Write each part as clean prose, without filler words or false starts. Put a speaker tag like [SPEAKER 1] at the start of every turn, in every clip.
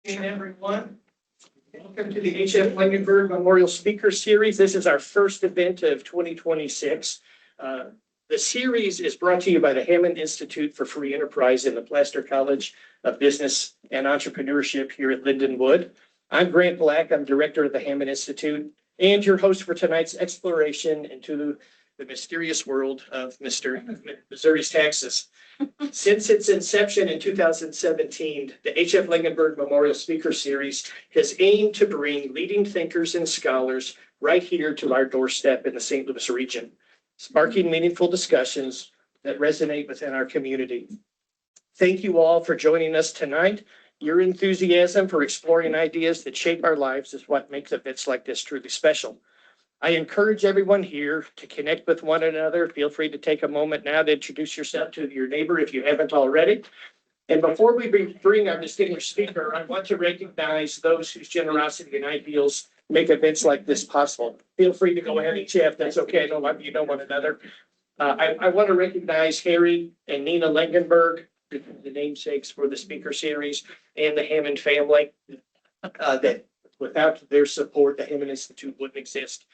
[SPEAKER 1] Everyone. Welcome to the H.F. Langenberg Memorial Speaker Series. This is our first event of 2026. The series is brought to you by the Hammond Institute for Free Enterprise in the Plaster College of Business and Entrepreneurship here at Lindenwood. I'm Grant Black. I'm director of the Hammond Institute and your host for tonight's exploration into the mysterious world of Missouri's taxes. Since its inception in 2017, the H.F. Langenberg Memorial Speaker Series has aimed to bring leading thinkers and scholars right here to our doorstep in the St. Louis region, sparking meaningful discussions that resonate within our community. Thank you all for joining us tonight. Your enthusiasm for exploring ideas that shape our lives is what makes events like this truly special. I encourage everyone here to connect with one another. Feel free to take a moment now to introduce yourself to your neighbor if you haven't already. And before we bring our distinguished speaker, I want to recognize those whose generosity and ideals make events like this possible. Feel free to go ahead and chat. That's okay. I know you know one another. I want to recognize Harry and Nina Langenberg, the namesakes for the speaker series, and the Hammond family. That without their support, the Hammond Institute wouldn't exist.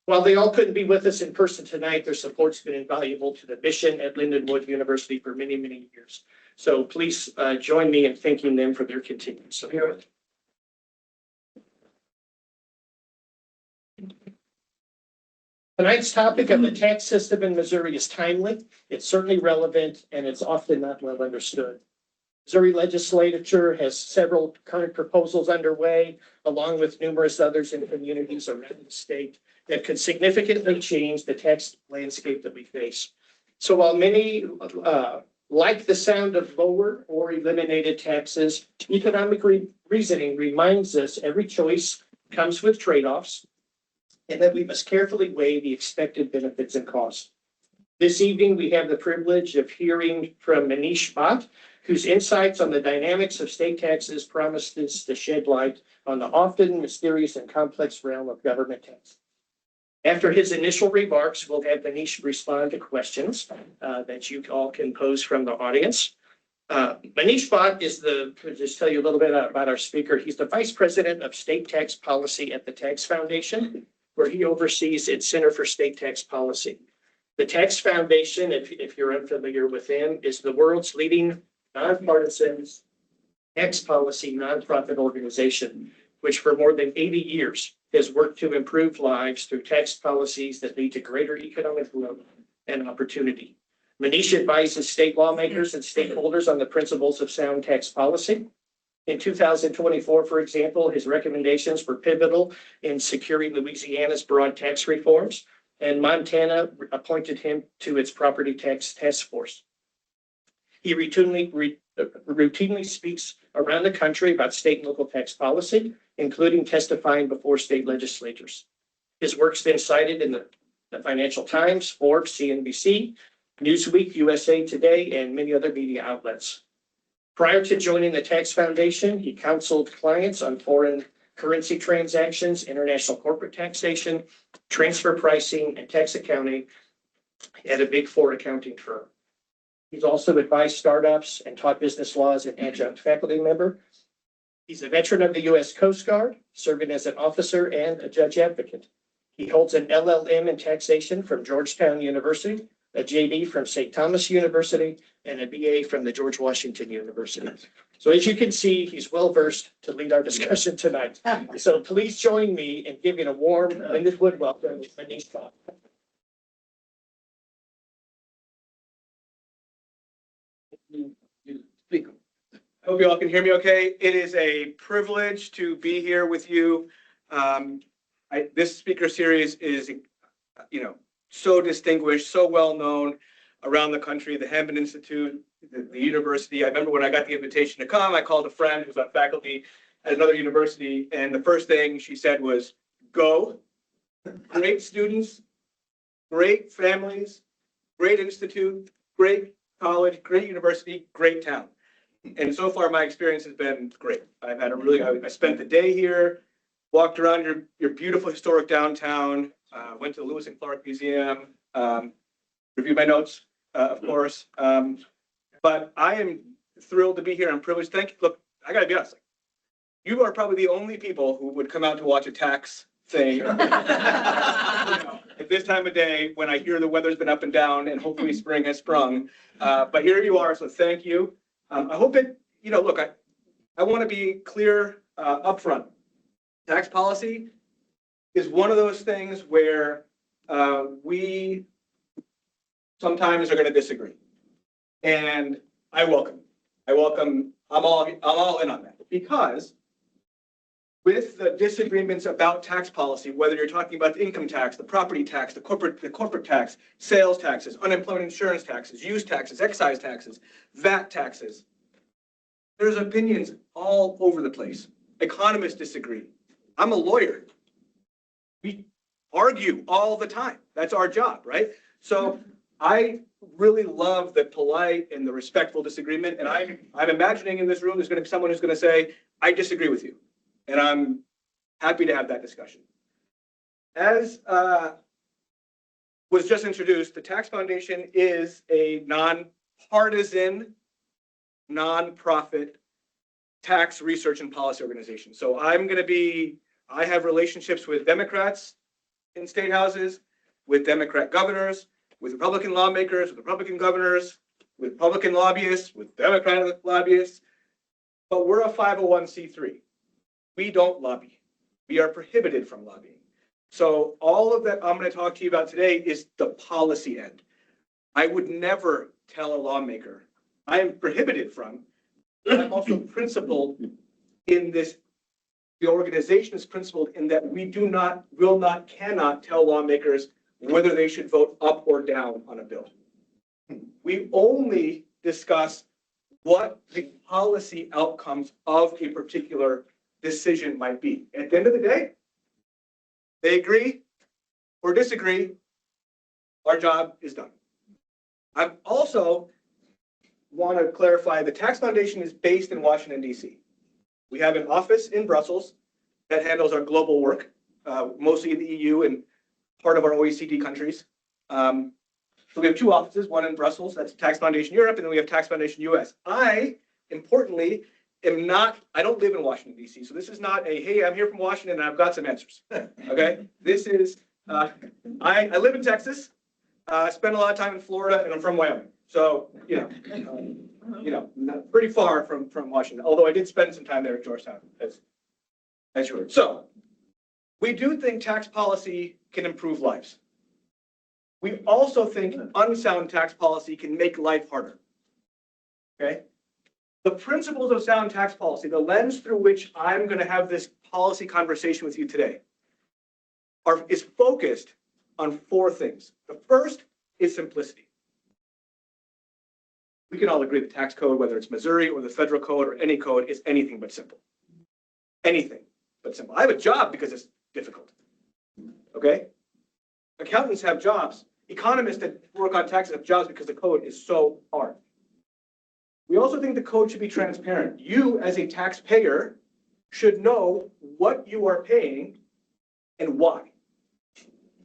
[SPEAKER 1] While they all couldn't be with us in person tonight, their support's been invaluable to the mission at Lindenwood University for many, many years. So please join me in thanking them for their continued support. Tonight's topic of the tax system in Missouri is timely, it's certainly relevant, and it's often not well understood. Missouri legislature has several current proposals underway, along with numerous others in communities around the state that could significantly change the tax landscape that we face. So while many like the sound of lower or eliminated taxes, economic reasoning reminds us every choice comes with trade-offs and that we must carefully weigh the expected benefits and costs. This evening, we have the privilege of hearing from Manish Bhatt, whose insights on the dynamics of state taxes promises to shed light on the often mysterious and complex realm of government tax. After his initial remarks, we'll have Manish respond to questions that you all can pose from the audience. Manish Bhatt is just tell you a little bit about our speaker. He's the Vice President of State Tax Policy at the Tax Foundation, where he oversees its Center for State Tax Policy. The Tax Foundation, if you're unfamiliar with them, is the world's leading nonpartisan tax policy nonprofit organization, which for more than 80 years has worked to improve lives through tax policies that lead to greater economic growth and opportunity. Manish advises state lawmakers and stakeholders on the principles of sound tax policy. In 2024, for example, his recommendations were pivotal in securing Louisiana's broad tax reforms, and Montana appointed him to its property tax task force. He routinely speaks around the country about state and local tax policy, including testifying before state legislatures. His work's been cited in the Financial Times, Forbes, CNBC, Newsweek, USA Today, and many other media outlets. Prior to joining the Tax Foundation, he counseled clients on foreign currency transactions, international corporate taxation, transfer pricing, and tax accounting at a Big Four accounting firm. He's also advised startups and taught business law as an adjunct faculty member. He's a veteran of the U.S. Coast Guard, serving as an officer and a judge advocate. He holds an LLM in taxation from Georgetown University, a JD from St. Thomas University, and a BA from the George Washington University. So as you can see, he's well-versed to lead our discussion tonight. So please join me in giving a warm Lindenwood welcome to Manish Bhatt.
[SPEAKER 2] Hope you all can hear me okay. It is a privilege to be here with you. This speaker series is, so distinguished, so well known around the country. The Hammond Institute, the university. I remember when I got the invitation to come, I called a friend who's on faculty at another university, and the first thing she said was, "Go! Great students, great families, great institute, great college, great university, great town." And so far, my experience has been great. I've had I spent the day here, walked around your beautiful historic downtown, went to the Lewis and Clark Museum, reviewed my notes, of course. But I am thrilled to be here. I'm privileged. Thank you. Look, I got to be honest. you are probably the only people who would come out to watch a tax thing at this time of day when I hear the weather's been up and down and hopefully spring has sprung. But here you are, so thank you. I hope it, look, I want to be clear upfront. Tax policy is one of those things where we sometimes are going to disagree. And I welcome, I'm all in on that, because with the disagreements about tax policy, whether you're talking about the income tax, the property tax, the corporate tax, sales taxes, unemployment insurance taxes, use taxes, excise taxes, VAT taxes, there's opinions all over the place. Economists disagree. I'm a lawyer. We argue all the time. That's our job, right? So I really love the polite and the respectful disagreement. And I'm imagining in this room, there's going to be someone who's going to say, I disagree with you. And I'm happy to have that discussion. As was just introduced, the Tax Foundation is a nonpartisan, nonprofit tax research and policy organization. So I have relationships with Democrats in state houses, with Democrat governors, with Republican lawmakers, with Republican governors, with Republican lobbyists, with Democratic lobbyists. But we're a 501c3. We don't lobby. We are prohibited from lobbying. So all of that I'm going to talk to you about today is the policy end. I would never tell a lawmaker I am prohibited from, but I'm also principled in this. The organization is principled in that we do not, will not, cannot tell lawmakers whether they should vote up or down on a bill. We only discuss what the policy outcomes of a particular decision might be. At the end of the day, they agree or disagree, our job is done. I also want to clarify the Tax Foundation is based in Washington, D.C. We have an office in Brussels that handles our global work, mostly in the EU and part of our OECD countries. So we have two offices, one in Brussels, that's Tax Foundation Europe, and then we have Tax Foundation US. Importantly, I don't live in Washington, D.C., so this is not a, hey, I'm here from Washington and I've got some answers, okay? This is, I live in Texas, spend a lot of time in Florida, and I'm from Wyoming. So, pretty far from Washington, although I did spend some time there at Georgetown, as you heard. So, we do think tax policy can improve lives. We also think unsound tax policy can make life harder, okay? The principles of sound tax policy, the lens through which I'm going to have this policy conversation with you today, is focused on four things. The first is simplicity. We can all agree the tax code, whether it's Missouri or the federal code or any code, is anything but simple. Anything but simple. I have a job because it's difficult, okay? Accountants have jobs. Economists that work on taxes have jobs because the code is so hard. We also think the code should be transparent. You, as a taxpayer, should know what you are paying and why.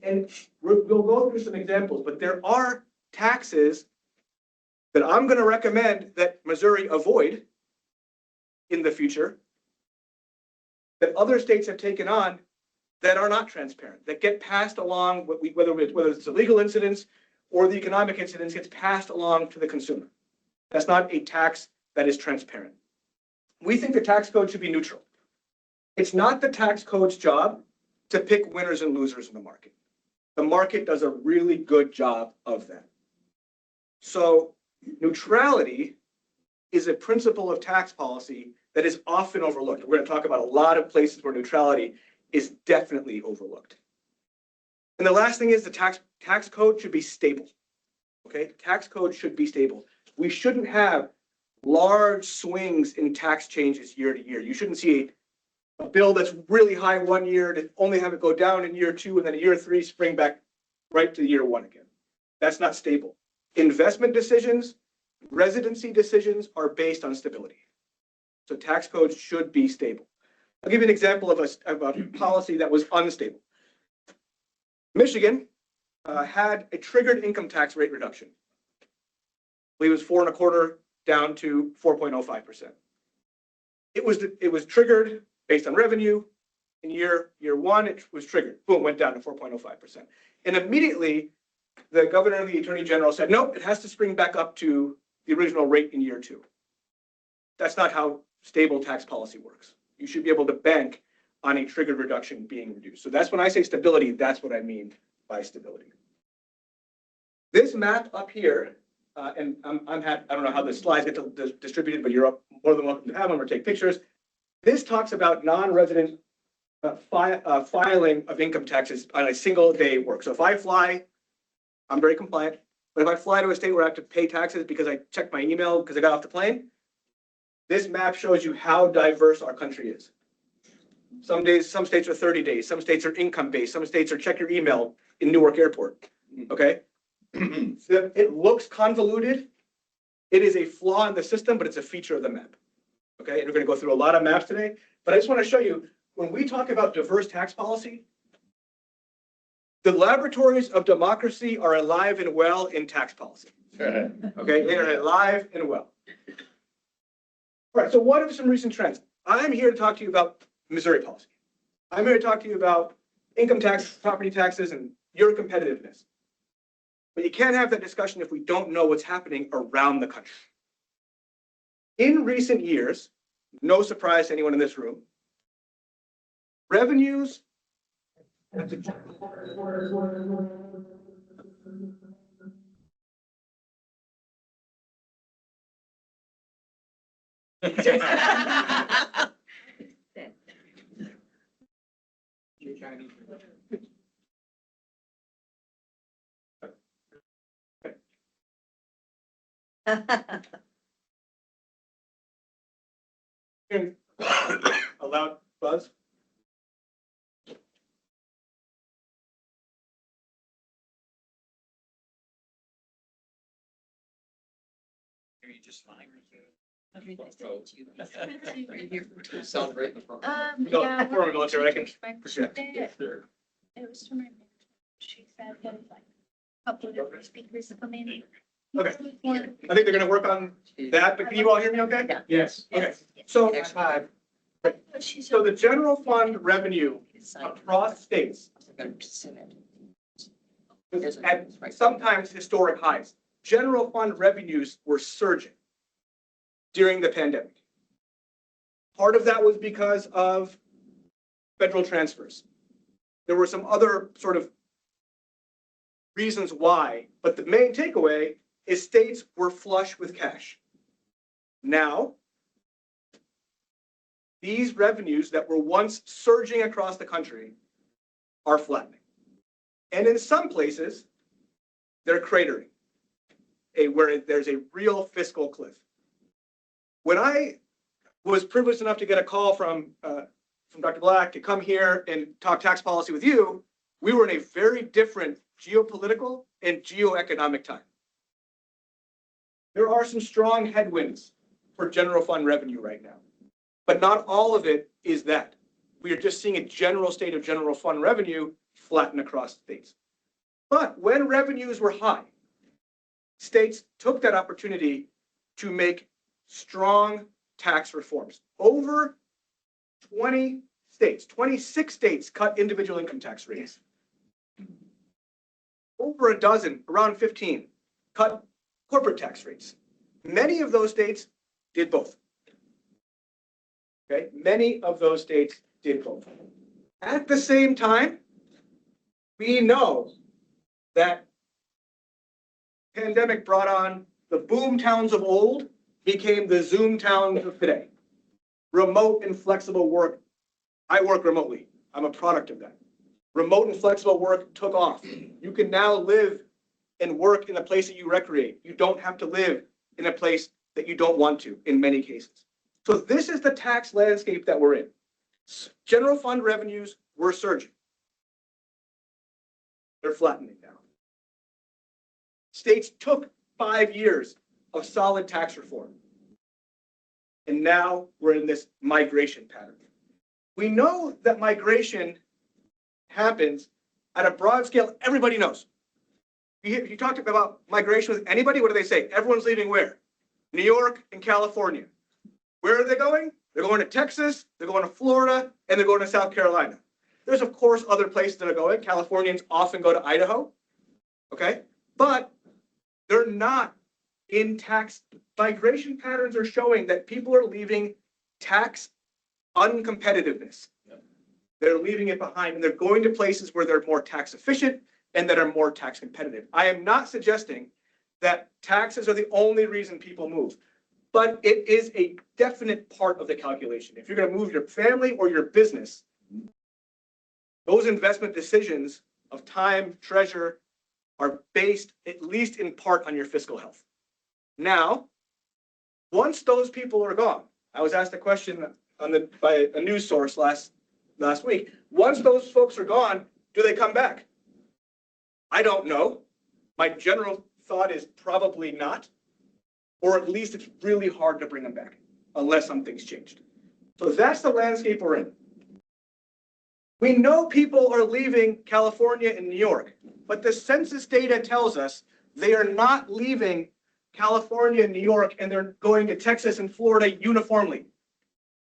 [SPEAKER 2] And we'll go through some examples, but there are taxes that I'm going to recommend that Missouri avoid in the future that other states have taken on that are not transparent, that get passed along, whether it's the legal incidents or the economic incidents, gets passed along to the consumer. That's not a tax that is transparent. We think the tax code should be neutral. It's not the tax code's job to pick winners and losers in the market. The market does a really good job of that. So neutrality is a principle of tax policy that is often overlooked. We're going to talk about a lot of places where neutrality is definitely overlooked. And the last thing is the tax code should be stable. Okay, tax code should be stable. We shouldn't have large swings in tax changes year to year. You shouldn't see a bill that's really high one year to only have it go down in year two and then in year three spring back right to year one again. That's not stable. Investment decisions, residency decisions are based on stability. So tax codes should be stable. I'll give you an example of a policy that was unstable. Michigan had a triggered income tax rate reduction. I believe it was 4.25% down to 4.05%. it was triggered based on revenue. In year one, it was triggered. Boom, went down to 4.05%. And immediately, the governor and the attorney general said, nope, it has to spring back up to the original rate in year two. That's not how stable tax policy works. You should be able to bank on a triggered reduction being reduced. So that's when I say stability, that's what I mean by stability. This map up here, and I don't know how the slides get distributed, but you're more than welcome to have them or take pictures. This talks about non-resident filing of income taxes on a single day work. So if I fly, I'm very compliant. But if I fly to a state where I have to pay taxes because I checked my email because I got off the plane, this map shows you how diverse our country is. Some days, some states are 30 days. Some states are income based. Some states are check your email in Newark Airport. Okay. So it looks convoluted. It is a flaw in the system, but it's a feature of the map. Okay. And we're going to go through a lot of maps today, but I just want to show you when we talk about diverse tax policy, the laboratories of democracy are alive and well in tax policy. Okay. They are alive and well. All right. So what are some recent trends? I'm here to talk to you about Missouri policy. I'm here to talk to you about income tax, property taxes, and your competitiveness. But you can't have that discussion if we don't know what's happening around the country. In recent years, no surprise to anyone in this room, revenues a loud buzz.
[SPEAKER 3] Hear you just fine.
[SPEAKER 4] Sound great in the front.
[SPEAKER 2] No, former military, I can.
[SPEAKER 5] It was to my manager. She said that like a couple of different speakers come in.
[SPEAKER 2] Okay. I think they're going to work on that, but can you all hear me okay?
[SPEAKER 5] Yeah.
[SPEAKER 2] Yes. Okay. So,
[SPEAKER 5] She's
[SPEAKER 2] so the general fund revenue across states was at sometimes historic highs. General fund revenues were surging during the pandemic. Part of that was because of federal transfers. There were some other sort of reasons why, but the main takeaway is states were flush with cash. Now, these revenues that were once surging across the country are flattening. And in some places, they're cratering, where there's a real fiscal cliff. When I was privileged enough to get a call from Dr. Black to come here and talk tax policy with you, we were in a very different geopolitical and geoeconomic time. There are some strong headwinds for general fund revenue right now, but not all of it is that. We are just seeing a general state of general fund revenue flatten across states. But when revenues were high, states took that opportunity to make strong tax reforms. Over 20 states, 26 states cut individual income tax rates. Over a dozen, around 15, cut corporate tax rates. Many of those states did both. Okay, many of those states did both. At the same time, we know that pandemic brought on the boom towns of old became the Zoom towns of today. Remote and flexible work. I work remotely. I'm a product of that. Remote and flexible work took off. You can now live and work in a place that you recreate. You don't have to live in a place that you don't want to in many cases. So this is the tax landscape that we're in. General fund revenues were surging. They're flattening now. States took 5 years of solid tax reform. And now we're in this migration pattern. We know that migration happens at a broad scale. Everybody knows. You talked about migration with anybody, what do they say? Everyone's leaving where? New York and California. Where are they going? They're going to Texas, they're going to Florida, and they're going to South Carolina. There's of course other places that are going. Californians often go to Idaho, okay? But they're not in tax. Migration patterns are showing that people are leaving tax uncompetitiveness. They're leaving it behind and they're going to places where they're more tax efficient and that are more tax competitive. I am not suggesting that taxes are the only reason people move, but it is a definite part of the calculation. If you're going to move your family or your business, those investment decisions of time, treasure, are based at least in part on your fiscal health. Now, once those people are gone, I was asked a question by a news source last week. Once those folks are gone, do they come back? I don't know. My general thought is probably not, or at least it's really hard to bring them back unless something's changed. So that's the landscape we're in. We know people are leaving California and New York, but the census data tells us they are not leaving California and New York and they're going to Texas and Florida uniformly.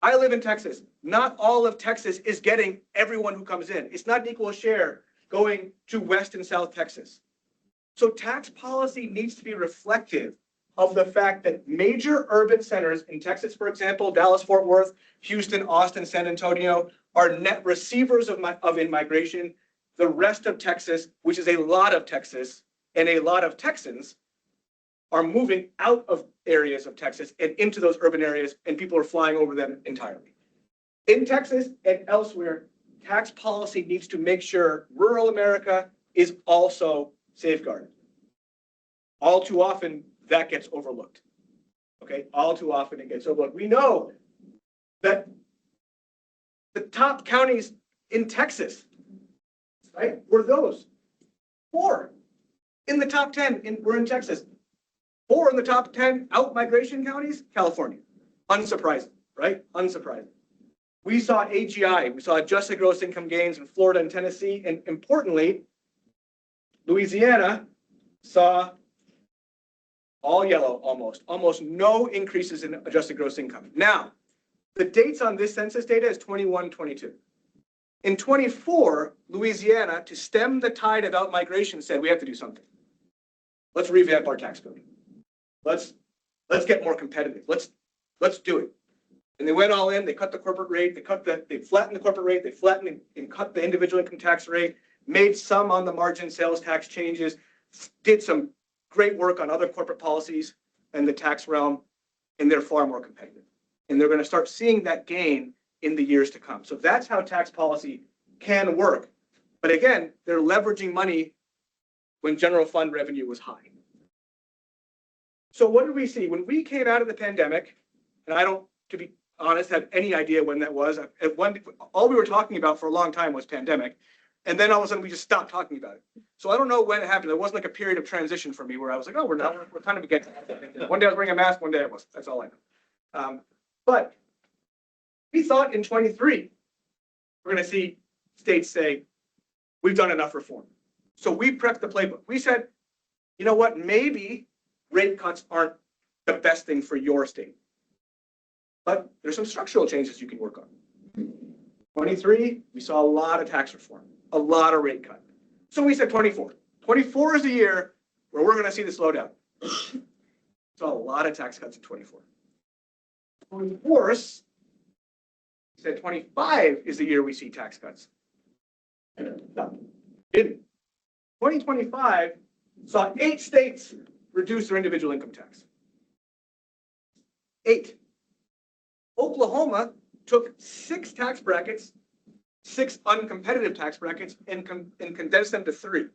[SPEAKER 2] I live in Texas. Not all of Texas is getting everyone who comes in. It's not an equal share going to West and South Texas. So tax policy needs to be reflective of the fact that major urban centers in Texas, for example, Dallas, Fort Worth, Houston, Austin, San Antonio, are net receivers of in-migration. The rest of Texas, which is a lot of Texas and a lot of Texans, are moving out of areas of Texas and into those urban areas, and people are flying over them entirely. In Texas and elsewhere, tax policy needs to make sure rural America is also safeguarded. All too often, that gets overlooked. Okay, all too often it gets overlooked. We know that the top counties in Texas, right, were those. 4 in the top 10 were in Texas. 4 in the top 10 out-migration counties, California. Unsurprising, right? Unsurprising. We saw AGI, we saw adjusted gross income gains in Florida and Tennessee, and importantly, Louisiana saw all yellow almost no increases in adjusted gross income. Now, the dates on this census data is 21, 22. In 24, Louisiana, to stem the tide of out-migration, said we have to do something. Let's revamp our tax code. Let's get more competitive. Let's do it. And they went all in. They cut the corporate rate. They flattened the corporate rate. They flattened and cut the individual income tax rate. Made some on the margin sales tax changes. Did some great work on other corporate policies in the tax realm, and they're far more competitive. And they're going to start seeing that gain in the years to come. So that's how tax policy can work. But again, they're leveraging money when general fund revenue was high. So what did we see? When we came out of the pandemic, and I don't, to be honest, have any idea when that was. All we were talking about for a long time was pandemic. And then all of a sudden we just stopped talking about it. So I don't know when it happened. There wasn't like a period of transition for me where I was like, oh, we're kind of getting one day I was wearing a mask, one day I wasn't. That's all I know. But we thought in 23, we're going to see states say, we've done enough reform. So we prepped the playbook. We said, you know what, maybe rate cuts aren't the best thing for your state, but there's some structural changes you can work on. 23, we saw a lot of tax reform, a lot of rate cut. So we said 24. 24 is the year where we're going to see the slowdown. Saw a lot of tax cuts in 24. 24, we said 25 is the year we see tax cuts. No, didn't. 2025 saw 8 states reduce their individual income tax. 8. Oklahoma took 6 tax brackets, 6 uncompetitive tax brackets, and condensed them to 3,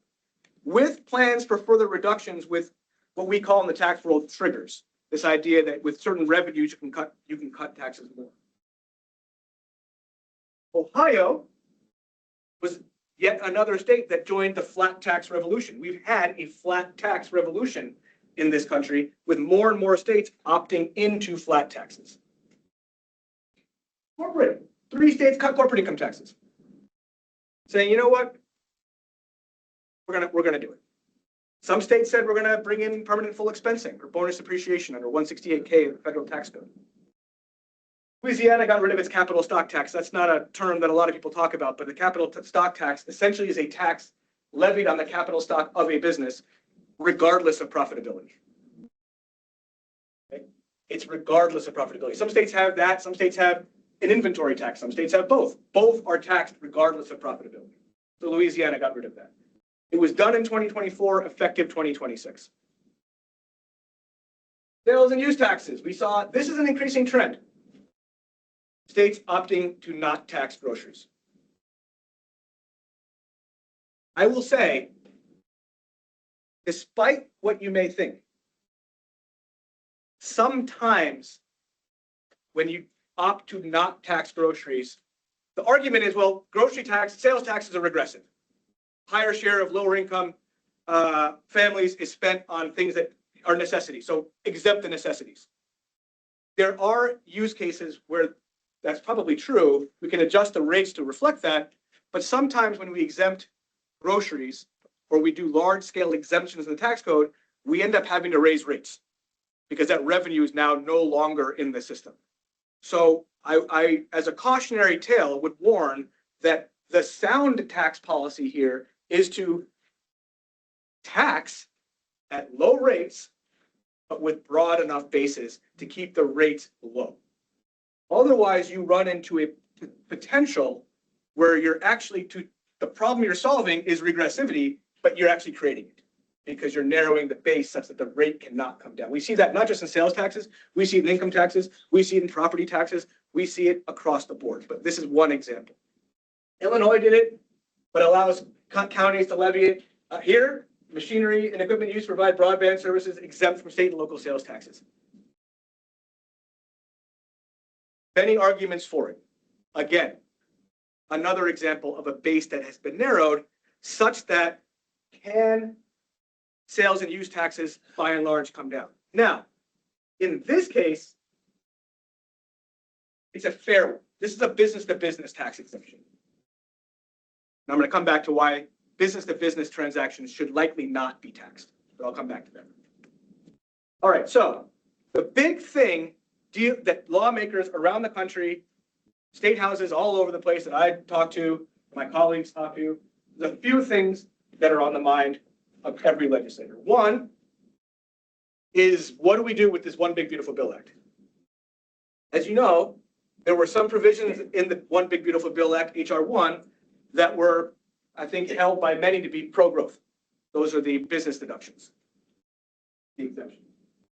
[SPEAKER 2] with plans for further reductions with what we call in the tax world triggers. This idea that with certain revenues you can cut taxes more. Ohio was yet another state that joined the flat tax revolution. We've had a flat tax revolution in this country with more and more states opting into flat taxes. Corporate, 3 states cut corporate income taxes, saying, you know what, we're gonna do it. Some states said we're gonna bring in permanent full expensing or bonus depreciation under 168K of the federal tax code. Louisiana got rid of its capital stock tax. That's not a term that a lot of people talk about, but the capital stock tax essentially is a tax levied on the capital stock of a business, regardless of profitability. Okay? It's regardless of profitability. Some states have that. Some states have an inventory tax. Some states have both. Both are taxed regardless of profitability. So Louisiana got rid of that. It was done in 2024, effective 2026. Sales and use taxes. We saw this is an increasing trend. States opting to not tax groceries. I will say, despite what you may think, sometimes when you opt to not tax groceries, the argument is, well, grocery tax, sales taxes are regressive. Higher share of lower income families is spent on things that are necessities, so exempt the necessities. There are use cases where that's probably true. We can adjust the rates to reflect that, but sometimes when we exempt groceries or we do large scale exemptions in the tax code, we end up having to raise rates because that revenue is now no longer in the system. So I as a cautionary tale, would warn that the sound tax policy here is to tax at low rates, but with broad enough bases to keep the rates low. Otherwise, you run into a potential where you're actually the problem you're solving is regressivity, but you're actually creating it because you're narrowing the base such that the rate cannot come down. We see that not just in sales taxes, we see it in income taxes, we see it in property taxes, we see it across the board. But this is one example. Illinois did it, but allows counties to levy it. Here, machinery and equipment used to provide broadband services exempt from state and local sales taxes. Many arguments for it. Again, another example of a base that has been narrowed such that can sales and use taxes by and large come down. Now, in this case, it's a fair one. This is a business to business tax exemption. Now I'm going to come back to why business to business transactions should likely not be taxed, but I'll come back to that. All right, so the big thing that lawmakers around the country, state houses all over the place that I talk to, my colleagues talk to, there's a few things that are on the mind of every legislator. One is, what do we do with this One Big Beautiful Bill Act? As you know, there were some provisions in the One Big Beautiful Bill Act, HR 1, that were, I think, held by many to be pro-growth. Those are the business deductions. The exemption.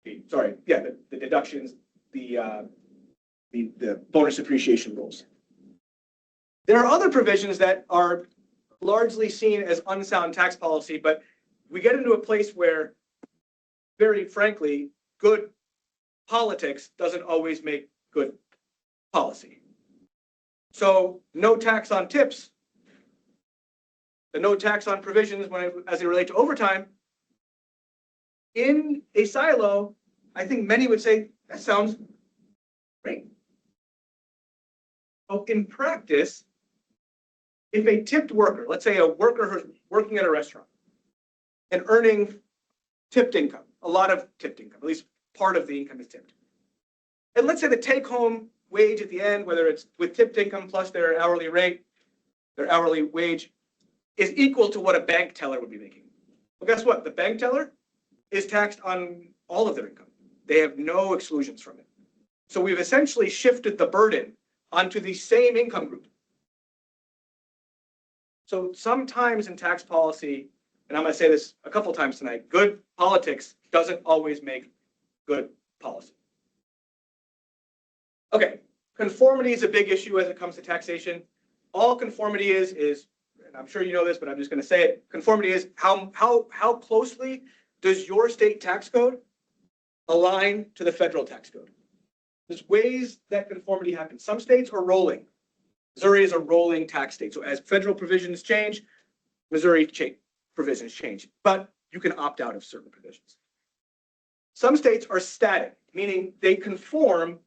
[SPEAKER 2] The deductions, the bonus appreciation rules. There are other provisions that are largely seen as unsound tax policy, but we get into a place where, very frankly, good politics doesn't always make good policy. So no tax on tips, the no tax on provisions as they relate to overtime, in a silo, I think many would say that sounds great. But in practice, if a tipped worker, let's say a worker who's working at a restaurant and earning tipped income, a lot of tipped income, at least part of the income is tipped. And let's say the take-home wage at the end, whether it's with tipped income plus their hourly rate, their hourly wage, is equal to what a bank teller would be making. Well, guess what? The bank teller is taxed on all of their income. They have no exclusions from it. So we've essentially shifted the burden onto the same income group. So sometimes in tax policy, and I'm going to say this a couple times tonight, good politics doesn't always make good policy. Okay, conformity is a big issue as it comes to taxation. All conformity is, and I'm sure you know this, but I'm just going to say it. Conformity is how closely does your state tax code align to the federal tax code? There's ways that conformity happens. Some states are rolling. Missouri is a rolling tax state. So as federal provisions change, Missouri provisions change, but you can opt out of certain provisions. Some states are static, meaning they conform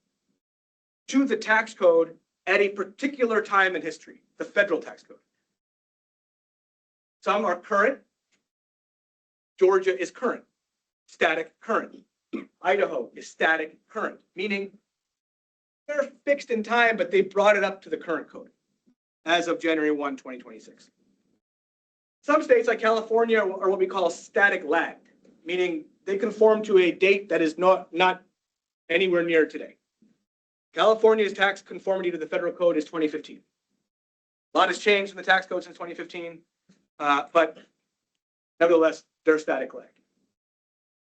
[SPEAKER 2] to the tax code at a particular time in history, the federal tax code. Some are current. Georgia is current, static current. Idaho is static current, meaning they're fixed in time, but they brought it up to the current code as of January 1, 2026. Some states like California are what we call static lagged, meaning they conform to a date that is not anywhere near today. California's tax conformity to the federal code is 2015. A lot has changed in the tax code since 2015, but nevertheless, they're static lag.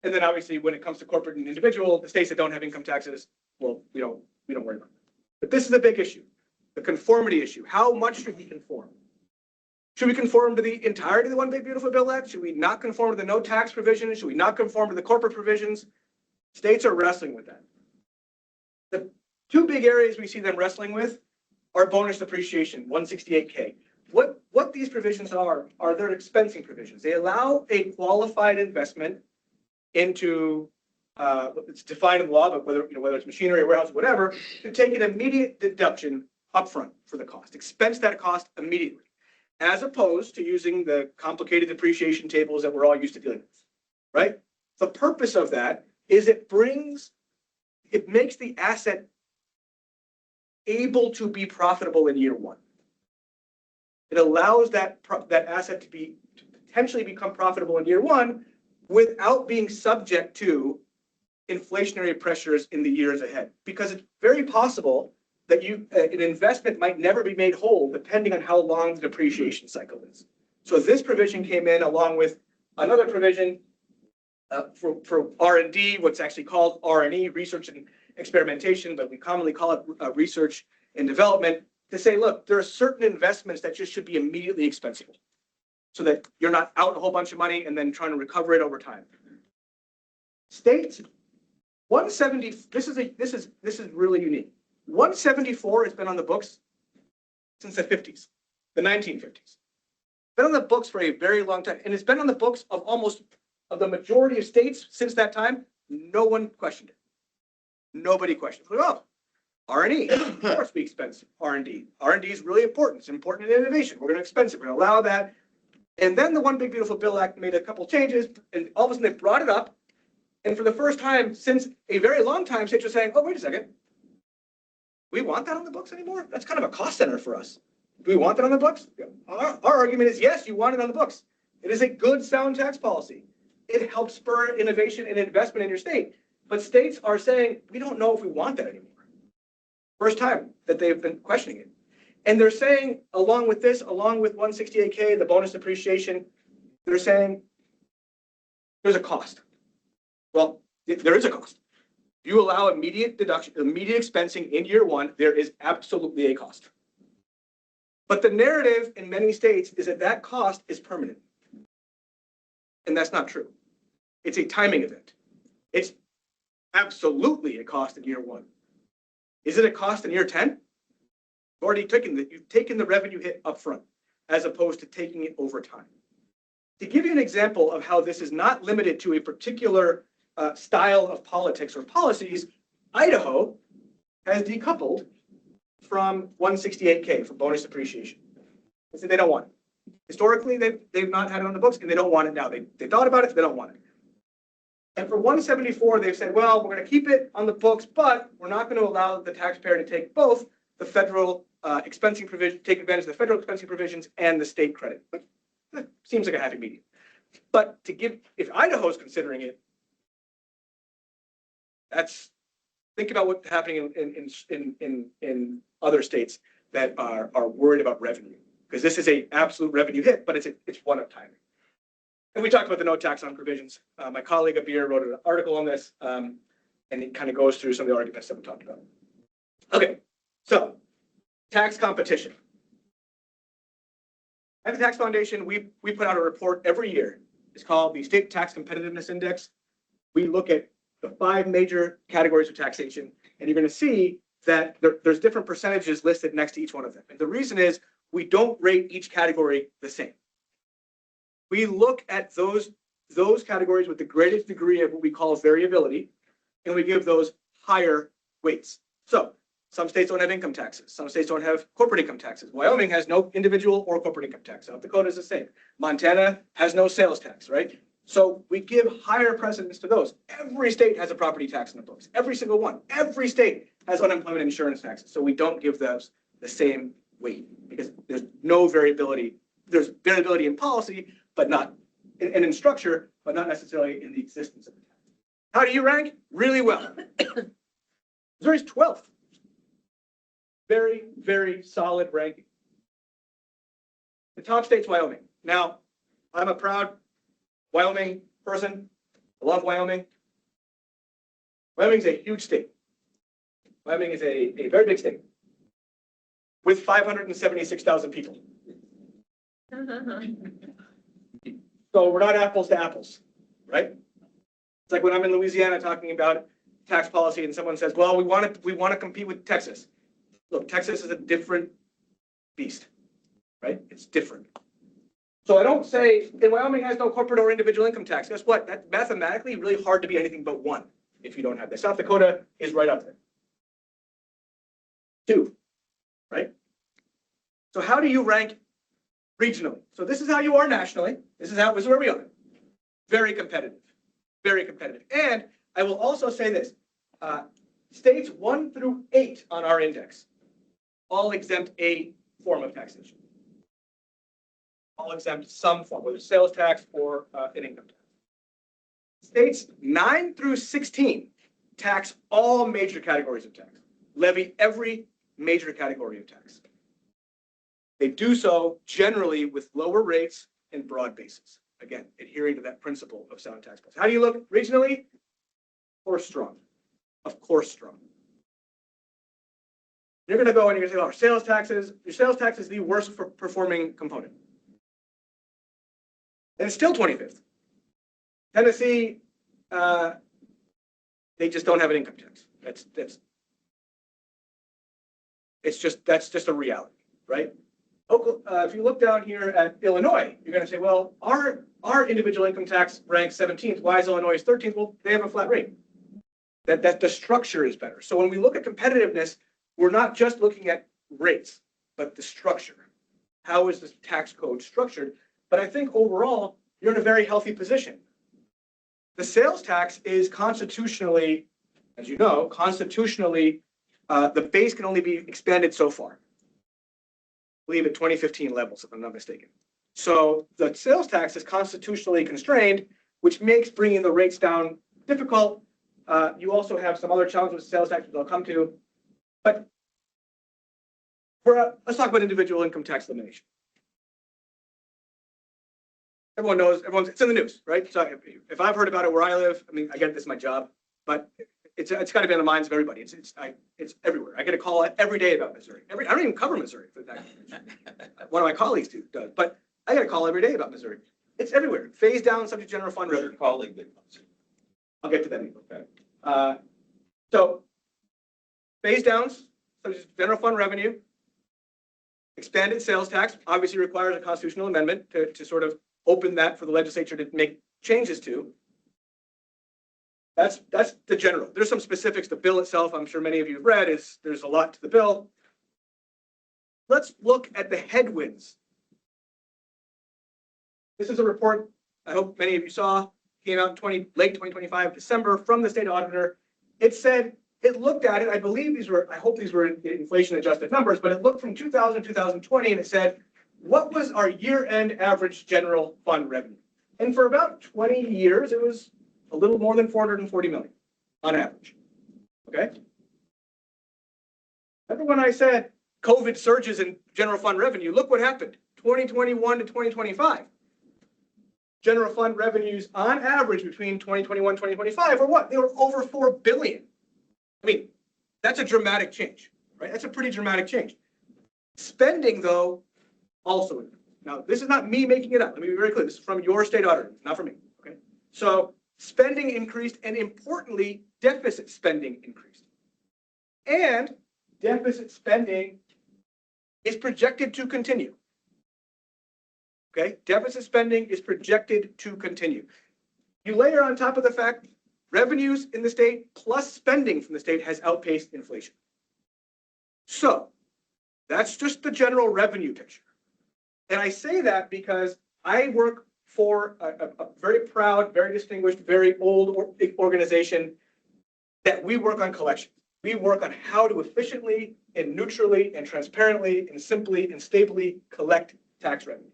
[SPEAKER 2] And then obviously, when it comes to corporate and individual, the states that don't have income taxes, well, we don't worry about it. But this is a big issue, the conformity issue. How much should we conform? Should we conform to the entirety of the One Big Beautiful Bill Act? Should we not conform to the no tax provisions? Should we not conform to the corporate provisions? States are wrestling with that. The two big areas we see them wrestling with are bonus depreciation, 168K. What these provisions are their expensing provisions. They allow a qualified investment into it's defined in the law, but whether it's machinery or warehouse or whatever, to take an immediate deduction upfront for the cost, expense that cost immediately, as opposed to using the complicated depreciation tables that we're all used to dealing with, right? The purpose of that is it makes the asset able to be profitable in year one. It allows that asset to potentially become profitable in year one without being subject to inflationary pressures in the years ahead. Because it's very possible that an investment might never be made whole depending on how long the depreciation cycle is. So this provision came in along with another provision for R&D, what's actually called R&E, research and experimentation, but we commonly call it research and development, to say, look, there are certain investments that just should be immediately expensible so that you're not out a whole bunch of money and then trying to recover it over time. States, 170, this is really unique. 174 has been on the books since the 50s, the 1950s. Been on the books for a very long time, and it's been on the books of the majority of states since that time. No one questioned it. Nobody questioned it. Oh, R&E, of course we expense R&D. R&D is really important. It's important in innovation. We're going to expense it. We're going to allow that. And then the One Big Beautiful Bill Act made a couple changes, and all of a sudden they brought it up. And for the first time since a very long time, states are saying, oh, wait a second. We want that on the books anymore? That's kind of a cost center for us. Do we want that on the books? Our argument is yes, you want it on the books. It is a good, sound tax policy. It helps spur innovation and investment in your state. But states are saying, we don't know if we want that anymore. First time that they've been questioning it. And they're saying, along with 168K, the bonus depreciation, they're saying there's a cost. Well, there is a cost. If you allow immediate deduction, immediate expensing in year one, there is absolutely a cost. But the narrative in many states is that cost is permanent. And that's not true. It's a timing event. It's absolutely a cost in year one. Is it a cost in year 10? You've taken the revenue hit up front, as opposed to taking it over time. To give you an example of how this is not limited to a particular style of politics or policies, Idaho has decoupled from 168K for bonus depreciation. They said they don't want it. Historically, they've not had it on the books, and they don't want it now. They thought about it, they don't want it. And for 174, they've said, well, we're going to keep it on the books, but we're not going to allow the taxpayer to take both the federal expensing provision, take advantage of the federal expensing provisions and the state credit. But that seems like a happy medium. But if Idaho's considering it, think about what's happening in other states that are worried about revenue, because this is an absolute revenue hit, but it's one of timing. And we talked about the no tax on provisions. My colleague Abir wrote an article on this, and it kind of goes through some of the arguments that we talked about. Okay, so tax competition. At the Tax Foundation, we put out a report every year. It's called the State Tax Competitiveness Index. We look at the 5 major categories of taxation, and you're going to see that there's different percentages listed next to each one of them. And the reason is we don't rate each category the same. We look at those categories with the greatest degree of what we call variability, and we give those higher weights. So some states don't have income taxes. Some states don't have corporate income taxes. Wyoming has no individual or corporate income tax. South Dakota is the same. Montana has no sales tax, right? So we give higher precedence to those. Every state has a property tax in the books, every single one. Every state has unemployment insurance taxes. So we don't give those the same weight because there's no variability. There's variability in policy, but not and in structure, but not necessarily in the existence of the tax. How do you rank? Really well. Missouri's 12th. Very, very solid ranking. The top state's Wyoming. Now, I'm a proud Wyoming person. I love Wyoming. Wyoming's a huge state. Wyoming is a very big state with 576,000 people. So we're not apples to apples, right? It's like when I'm in Louisiana talking about tax policy and someone says, well, we want to compete with Texas. Look, Texas is a different beast, right? It's different. So I don't say, and Wyoming has no corporate or individual income tax. Guess what? That's mathematically really hard to be anything but one if you don't have that. South Dakota is right up there. 2, right? So how do you rank regionally? So this is how you are nationally. This is where we are. Very competitive, very competitive. And I will also say this, states 1 through 8 on our index all exempt a form of taxation. All exempt some form, whether sales tax or an income tax. States 9 through 16 tax all major categories of tax, levy every major category of tax. They do so generally with lower rates and broad bases. Again, adhering to that principle of sound tax policy. How do you look regionally? Of course, strong. Of course, strong. You're going to go and you're going to say, oh, your sales tax is the worst performing component. And it's still 25th. Tennessee, they just don't have an income tax. That's just a reality, right? If you look down here at Illinois, you're going to say, well, our individual income tax ranks 17th. Why is Illinois 13th? Well, they have a flat rate. That the structure is better. So when we look at competitiveness, we're not just looking at rates, but the structure. How is this tax code structured? But I think overall, you're in a very healthy position. The sales tax is constitutionally, as you know, the base can only be expanded so far. I believe at 2015 levels, if I'm not mistaken. So the sales tax is constitutionally constrained, which makes bringing the rates down difficult. You also have some other challenges with sales tax, which I'll come to. But let's talk about individual income tax elimination. Everyone knows, it's in the news, right? So if I've heard about it where I live, I mean, I get this is my job, but it's got to be on the minds of everybody. It's everywhere. I get a call every day about Missouri. I don't even cover Missouri for that. One of my colleagues does, but I get a call every day about Missouri. It's everywhere. Phase down subject general fund revenue.
[SPEAKER 3] Your colleague that comes in.
[SPEAKER 2] I'll get to that. Okay. So phase downs subject general fund revenue. Expanded sales tax obviously requires a constitutional amendment to sort of open that for the legislature to make changes to. That's the general. There's some specifics. The bill itself, I'm sure many of you have read, there's a lot to the bill. Let's look at the headwinds. This is a report I hope many of you saw, came out in late 2025, December, from the state auditor. It looked at it, I hope these were inflation adjusted numbers, but it looked from 2000 to 2020 and it said, what was our year-end average general fund revenue? And for about 20 years, it was a little more than 440 million on average. Okay. Remember when I said COVID surges in general fund revenue? Look what happened. 2021 to 2025. General fund revenues on average between 2021 and 2025 were what? They were over 4 billion. I mean, that's a dramatic change, right? That's a pretty dramatic change. Spending, though, also increased. Now, this is not me making it up. Let me be very clear. This is from your state auditor, not from me. Okay. So spending increased, and importantly, deficit spending increased. And deficit spending is projected to continue. Okay, deficit spending is projected to continue. You layer on top of the fact revenues in the state plus spending from the state has outpaced inflation. So that's just the general revenue picture. And I say that because I work for a very proud, very distinguished, very old organization that we work on collections. We work on how to efficiently and neutrally and transparently and simply and stably collect tax revenue.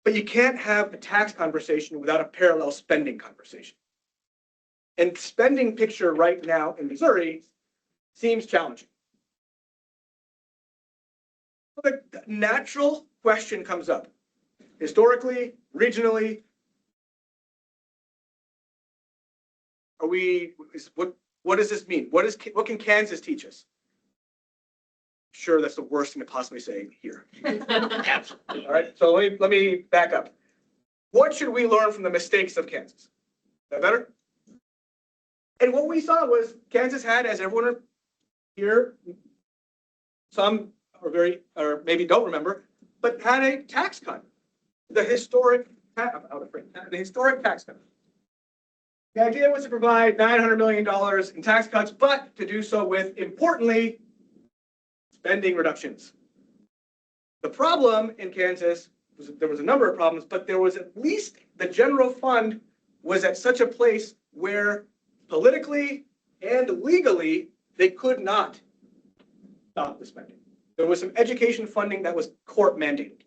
[SPEAKER 2] But you can't have a tax conversation without a parallel spending conversation. And spending picture right now in Missouri seems challenging. The natural question comes up. Historically, regionally, what does this mean? What can Kansas teach us? Sure, that's the worst thing to possibly say here. All right, so let me back up. What should we learn from the mistakes of Kansas? Is that better? And what we saw was Kansas had, as everyone here, some or maybe don't remember, but had a tax cut. The historic tax cut. The idea was to provide $900 million in tax cuts, but to do so with, importantly, spending reductions. The problem in Kansas was there was a number of problems, but there was at least the general fund was at such a place where politically and legally they could not stop the spending. There was some education funding that was court mandated.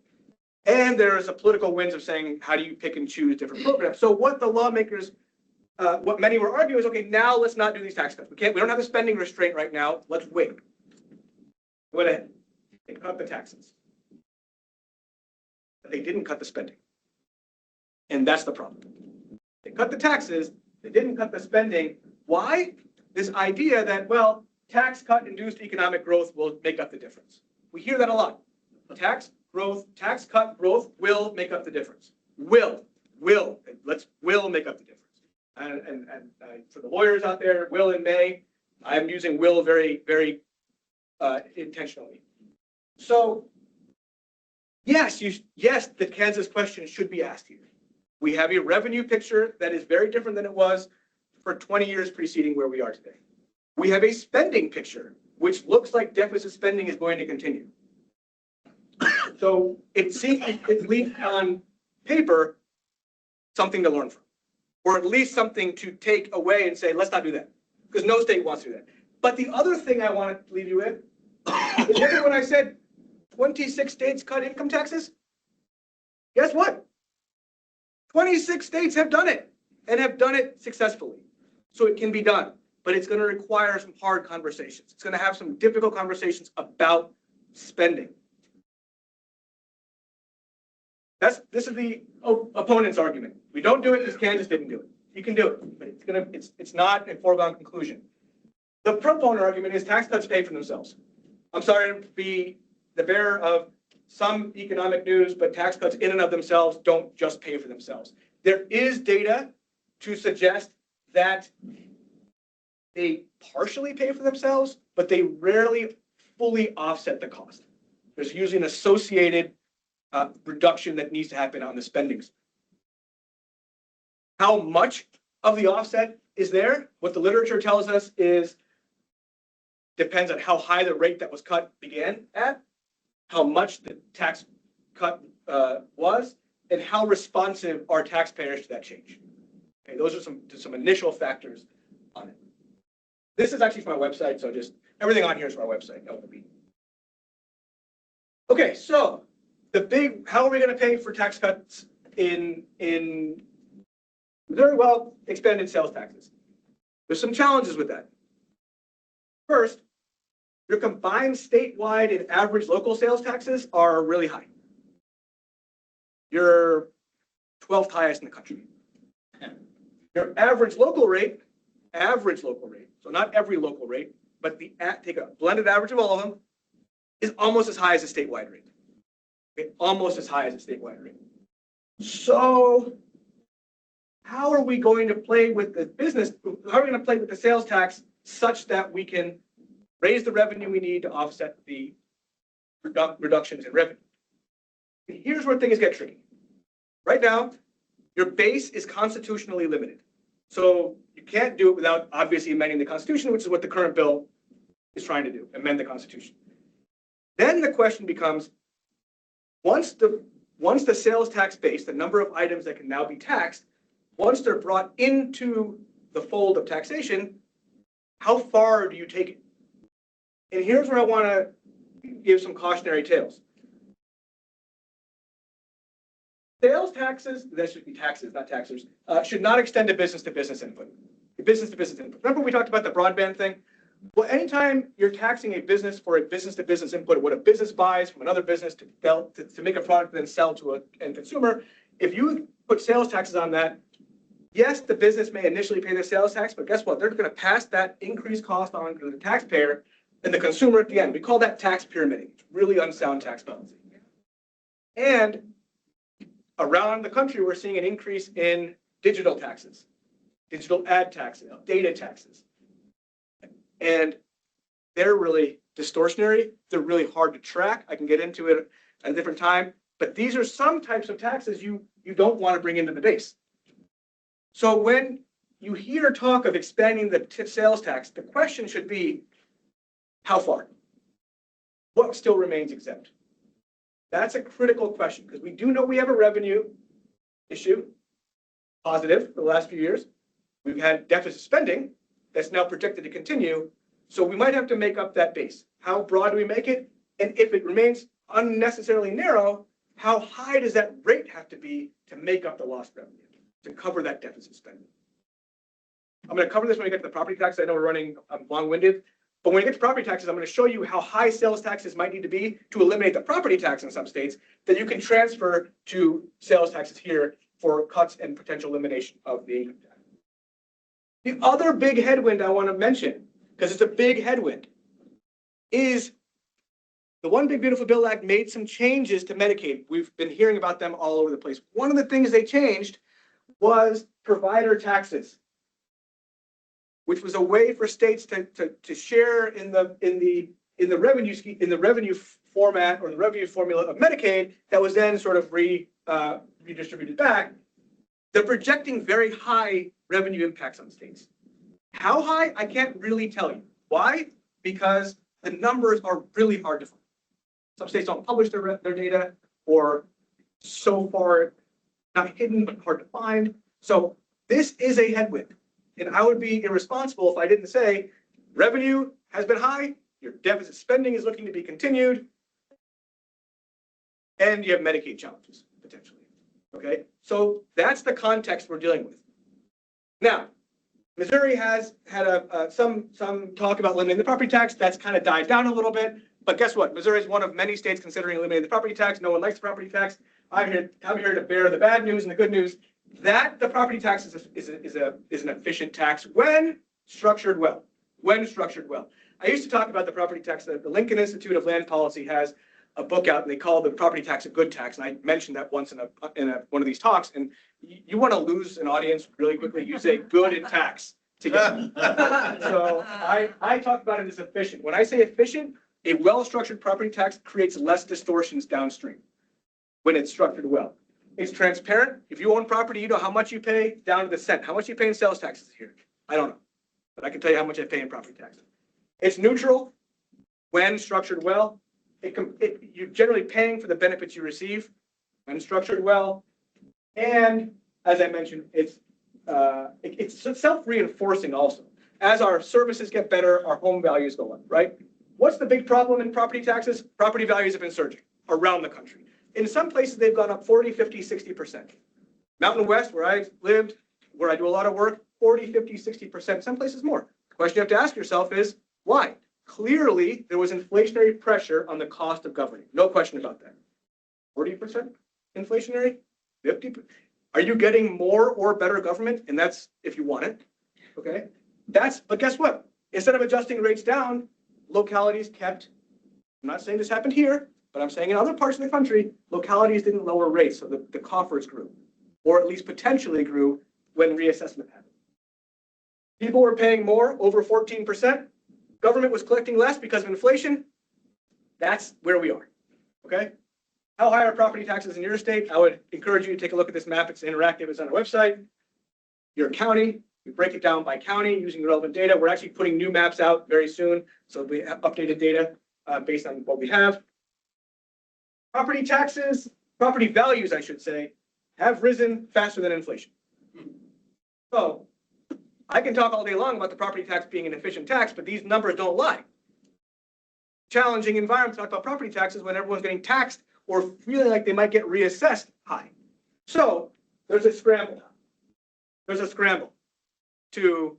[SPEAKER 2] And there is a political winds of saying, how do you pick and choose different programs? So what the lawmakers, what many were arguing is, okay, now let's not do these tax cuts. We don't have a spending restraint right now. Let's wait. Went ahead. They cut the taxes. But they didn't cut the spending. And that's the problem. They cut the taxes. They didn't cut the spending. Why? This idea that, well, tax cut induced economic growth will make up the difference. We hear that a lot. Tax cut growth will make up the difference. Will make up the difference. And for the lawyers out there, will and may, I'm using will very, very intentionally. So yes, the Kansas question should be asked here. We have a revenue picture that is very different than it was for 20 years preceding where we are today. We have a spending picture, which looks like deficit spending is going to continue. So it seems, at least on paper, something to learn from, or at least something to take away and say, let's not do that, because no state wants to do that. But the other thing I want to leave you with is when I said 26 states cut income taxes, guess what? 26 states have done it and have done it successfully. So it can be done, but it's going to require some hard conversations. It's going to have some difficult conversations about spending. This is the opponent's argument. We don't do it because Kansas didn't do it. You can do it, but it's not a foregone conclusion. The proponent argument is tax cuts pay for themselves. I'm sorry to be the bearer of some economic news, but tax cuts in and of themselves don't just pay for themselves. There is data to suggest that they partially pay for themselves, but they rarely fully offset the cost. There's usually an associated reduction that needs to happen on the spendings. How much of the offset is there? What the literature tells us is depends on how high the rate that was cut began at, how much the tax cut was, and how responsive are taxpayers to that change. Okay, those are some initial factors on it. This is actually from our website, so just everything on here is from our website. Okay, so how are we going to pay for tax cuts in very well expanded sales taxes? There's some challenges with that. First, your combined statewide and average local sales taxes are really high. You're 12th highest in the country. Your average local rate, so not every local rate, but take a blended average of all of them, is almost as high as a statewide rate. Okay, almost as high as a statewide rate. So how are we going to play with the business? How are we going to play with the sales tax such that we can raise the revenue we need to offset the reductions in revenue? And here's where things get tricky. Right now, your base is constitutionally limited. So you can't do it without obviously amending the Constitution, which is what the current bill is trying to do, amend the Constitution. Then the question becomes, once the once the sales tax base, the number of items that can now be taxed, once they're brought into the fold of taxation, how far do you take it? And here's where I want to give some cautionary tales. Sales taxes, that should be taxes, not taxers, should not extend to business input. Business to business input. Remember we talked about the broadband thing? Well, anytime you're taxing a business for a business to business input, what a business buys from another business to make a product and then sell to an end consumer, if you put sales taxes on that, yes, the business may initially pay the sales tax, but guess what? They're going to pass that increased cost on to the taxpayer and the consumer at the end. We call that tax pyramiding. It's really unsound tax policy. And around the country, we're seeing an increase in digital taxes, digital ad taxes, data taxes. And they're really distortionary. They're really hard to track. I can get into it at a different time. But these are some types of taxes you don't want to bring into the base. So when you hear talk of expanding the sales tax, the question should be, how far? What still remains exempt? That's a critical question because we do know we have a revenue issue, positive for the last few years. We've had deficit spending that's now projected to continue. So we might have to make up that base. How broad do we make it? And if it remains unnecessarily narrow, how high does that rate have to be to make up the lost revenue, to cover that deficit spending? I'm going to cover this when we get to the property tax. I know we're running long-winded, but when we get to property taxes, I'm going to show you how high sales taxes might need to be to eliminate the property tax in some states that you can transfer to sales taxes here for cuts and potential elimination of the income tax. The other big headwind I want to mention, because it's a big headwind, is the One Big Beautiful Bill Act made some changes to Medicaid. We've been hearing about them all over the place. One of the things they changed was provider taxes, which was a way for states to share in the revenue format or the revenue formula of Medicaid that was then sort of redistributed back. They're projecting very high revenue impacts on states. How high? I can't really tell you. Why? Because the numbers are really hard to find. Some states don't publish their data, or so far not hidden but hard to find. So this is a headwind. And I would be irresponsible if I didn't say revenue has been high, your deficit spending is looking to be continued, and you have Medicaid challenges potentially. Okay, so that's the context we're dealing with. Now, Missouri has had some talk about eliminating the property tax. That's kind of died down a little bit. But guess what? Missouri is one of many states considering eliminating the property tax. No one likes the property tax. I'm here to bear the bad news and the good news. That the property tax is an efficient tax when structured well. When structured well. I used to talk about the property tax. The Lincoln Institute of Land Policy has a book out, and they call the property tax a good tax. And I mentioned that once in one of these talks. And you want to lose an audience really quickly, you say good and tax together. So I talk about it as efficient. When I say efficient, a well-structured property tax creates less distortions downstream when it's structured well. It's transparent. If you own property, you know how much you pay down to the cent. How much you pay in sales taxes here? I don't know, but I can tell you how much I pay in property taxes. It's neutral when structured well. You're generally paying for the benefits you receive when structured well. And as I mentioned, it's self-reinforcing also. As our services get better, our home values go up, right? What's the big problem in property taxes? Property values have been surging around the country. In some places, they've gone up 40, 50, 60%. Mountain West, where I lived, where I do a lot of work, 40, 50, 60%, some places more. The question you have to ask yourself is, why? Clearly, there was inflationary pressure on the cost of governing. No question about that. 40% inflationary? 50%? Are you getting more or better government? And that's if you want it, okay? But guess what? Instead of adjusting rates down, localities kept, I'm not saying this happened here, but I'm saying in other parts of the country, localities didn't lower rates, so the coffers grew, or at least potentially grew when reassessment happened. People were paying more, over 14%. Government was collecting less because of inflation. That's where we are, okay? How high are property taxes in your state? I would encourage you to take a look at this map. It's interactive, it's on our website. Your county, we break it down by county using relevant data. We're actually putting new maps out very soon, so we have updated data based on what we have. Property taxes property values, I should say, have risen faster than inflation. So I can talk all day long about the property tax being an efficient tax, but these numbers don't lie. Challenging environment to talk about property taxes when everyone's getting taxed or feeling like they might get reassessed high. So there's a scramble. There's a scramble to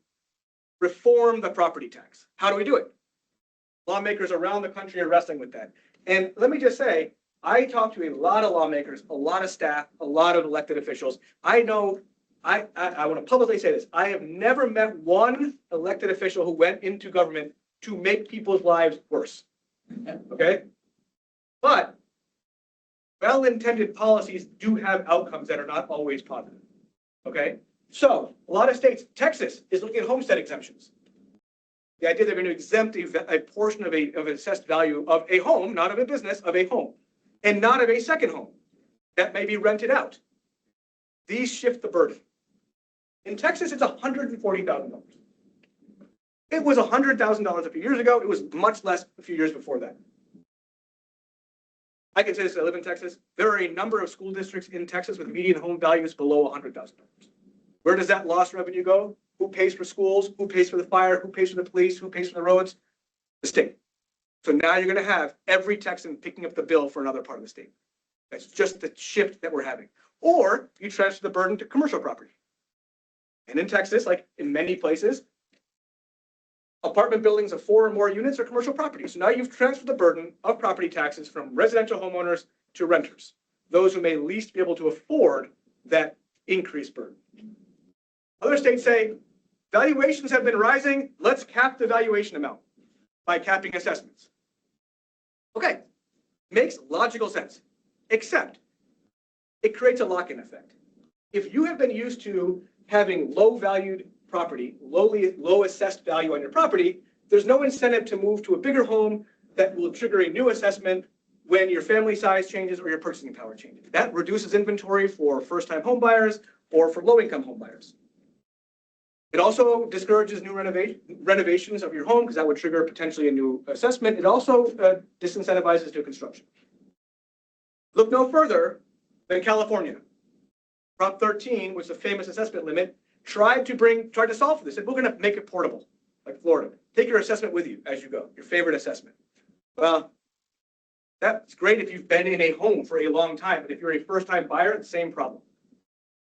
[SPEAKER 2] reform the property tax. How do we do it? Lawmakers around the country are wrestling with that. And let me just say, I talk to a lot of lawmakers, a lot of staff, a lot of elected officials. I know, I want to publicly say this. I have never met one elected official who went into government to make people's lives worse. Okay? But well-intended policies do have outcomes that are not always positive. Okay? So a lot of states, Texas is looking at homestead exemptions. The idea they're going to exempt a portion of an assessed value of a home, not of a business, of a home, and not of a second home that may be rented out. These shift the burden. In Texas, it's $140,000. It was $100,000 a few years ago. It was much less a few years before that. I can say this, I live in Texas. There are a number of school districts in Texas with median home values below $100,000. Where does that lost revenue go? Who pays for schools? Who pays for the fire? Who pays for the police? Who pays for the roads? The state. So now you're going to have every Texan picking up the bill for another part of the state. That's just the shift that we're having. Or you transfer the burden to commercial property. And in Texas, like in many places, apartment buildings of 4 or more units are commercial property. So now you've transferred the burden of property taxes from residential homeowners to renters, those who may least be able to afford that increased burden. Other states say, valuations have been rising, let's cap the valuation amount by capping assessments. Okay, makes logical sense, except it creates a lock-in effect. If you have been used to having low valued property, low assessed value on your property, there's no incentive to move to a bigger home that will trigger a new assessment when your family size changes or your purchasing power changes. That reduces inventory for first-time home buyers or for low-income home buyers. It also discourages new renovations of your home because that would trigger potentially a new assessment. It also disincentivizes new construction. Look no further than California. Prop 13, which is a famous assessment limit, tried to solve for this. Said, we're going to make it portable, like Florida. Take your assessment with you as you go, your favorite assessment. Well, that's great if you've been in a home for a long time, but if you're a first-time buyer, the same problem.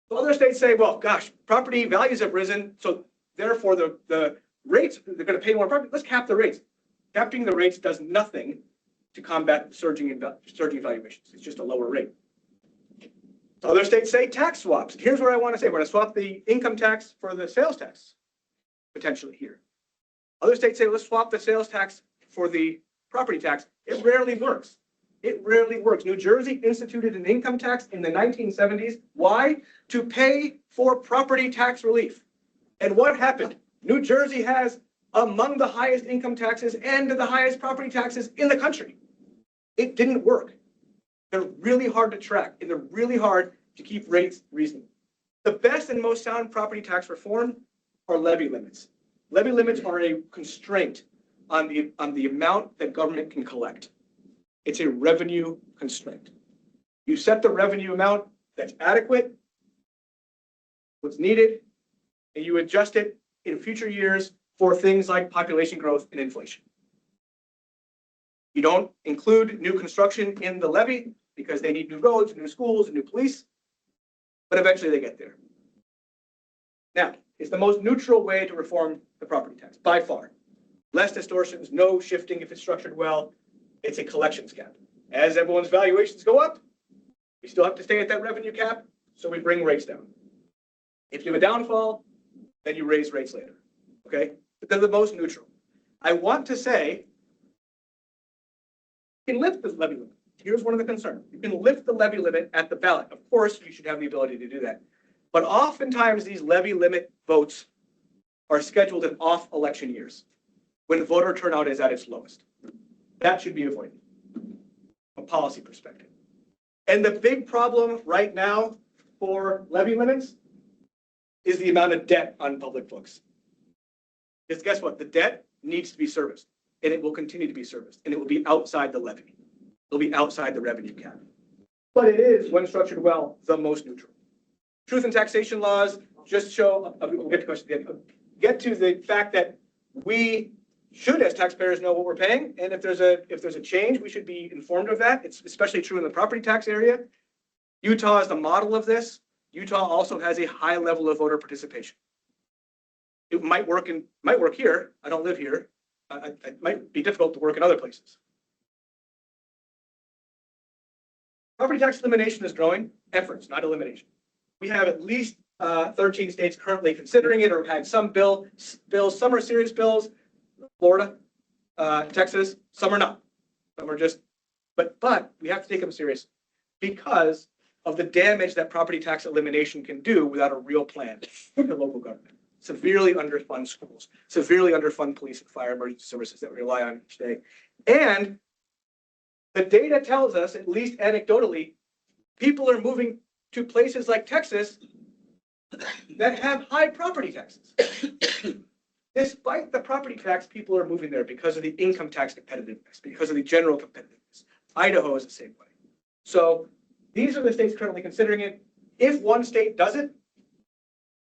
[SPEAKER 2] So other states say, well, gosh, property values have risen, so therefore the rates, they're going to pay more property. Let's cap the rates. Capping the rates does nothing to combat surging valuations. It's just a lower rate. So other states say tax swaps. Here's what I want to say. We're going to swap the income tax for the sales tax, potentially here. Other states say, let's swap the sales tax for the property tax. It rarely works. It rarely works. New Jersey instituted an income tax in the 1970s. Why? To pay for property tax relief. And what happened? New Jersey has among the highest income taxes and the highest property taxes in the country. It didn't work. They're really hard to track, and they're really hard to keep rates reasonable. The best and most sound property tax reform are levy limits. Levy limits are a constraint on the amount that government can collect. It's a revenue constraint. You set the revenue amount that's adequate, what's needed, and you adjust it in future years for things like population growth and inflation. You don't include new construction in the levy because they need new roads, new schools, and new police, but eventually they get there. Now, it's the most neutral way to reform the property tax, by far. Less distortions, no shifting if it's structured well. It's a collections cap. As everyone's valuations go up, we still have to stay at that revenue cap, so we bring rates down. If you have a downfall, then you raise rates later, okay? But they're the most neutral. I want to say, you can lift the levy limit. Here's one of the concerns. You can lift the levy limit at the ballot. Of course, you should have the ability to do that. But oftentimes these levy limit votes are scheduled in off election years when voter turnout is at its lowest. That should be avoided from a policy perspective. And the big problem right now for levy limits is the amount of debt on public books. Because guess what? The debt needs to be serviced, and it will continue to be serviced, and it will be outside the levy. It'll be outside the revenue cap. but it is, when structured well, the most neutral. Truth in taxation laws just show, we'll get to questions at the end, get to the fact that we should, as taxpayers, know what we're paying, and if there's a change, we should be informed of that. It's especially true in the property tax area. Utah is the model of this. Utah also has a high level of voter participation. It might work here. I don't live here. It might be difficult to work in other places. Property tax elimination is growing. Efforts, not elimination. We have at least 13 states currently considering it or had some bills. Some are serious bills. Florida, Texas, some are not. Some are just, but we have to take them serious because of the damage that property tax elimination can do without a real plan in the local government. Severely underfund schools, severely underfund police and fire emergency services that we rely on each day. And the data tells us, at least anecdotally, people are moving to places like Texas that have high property taxes. Despite the property tax, people are moving there because of the income tax competitiveness, because of the general competitiveness. Idaho is the same way. So these are the states currently considering it. If one state does it,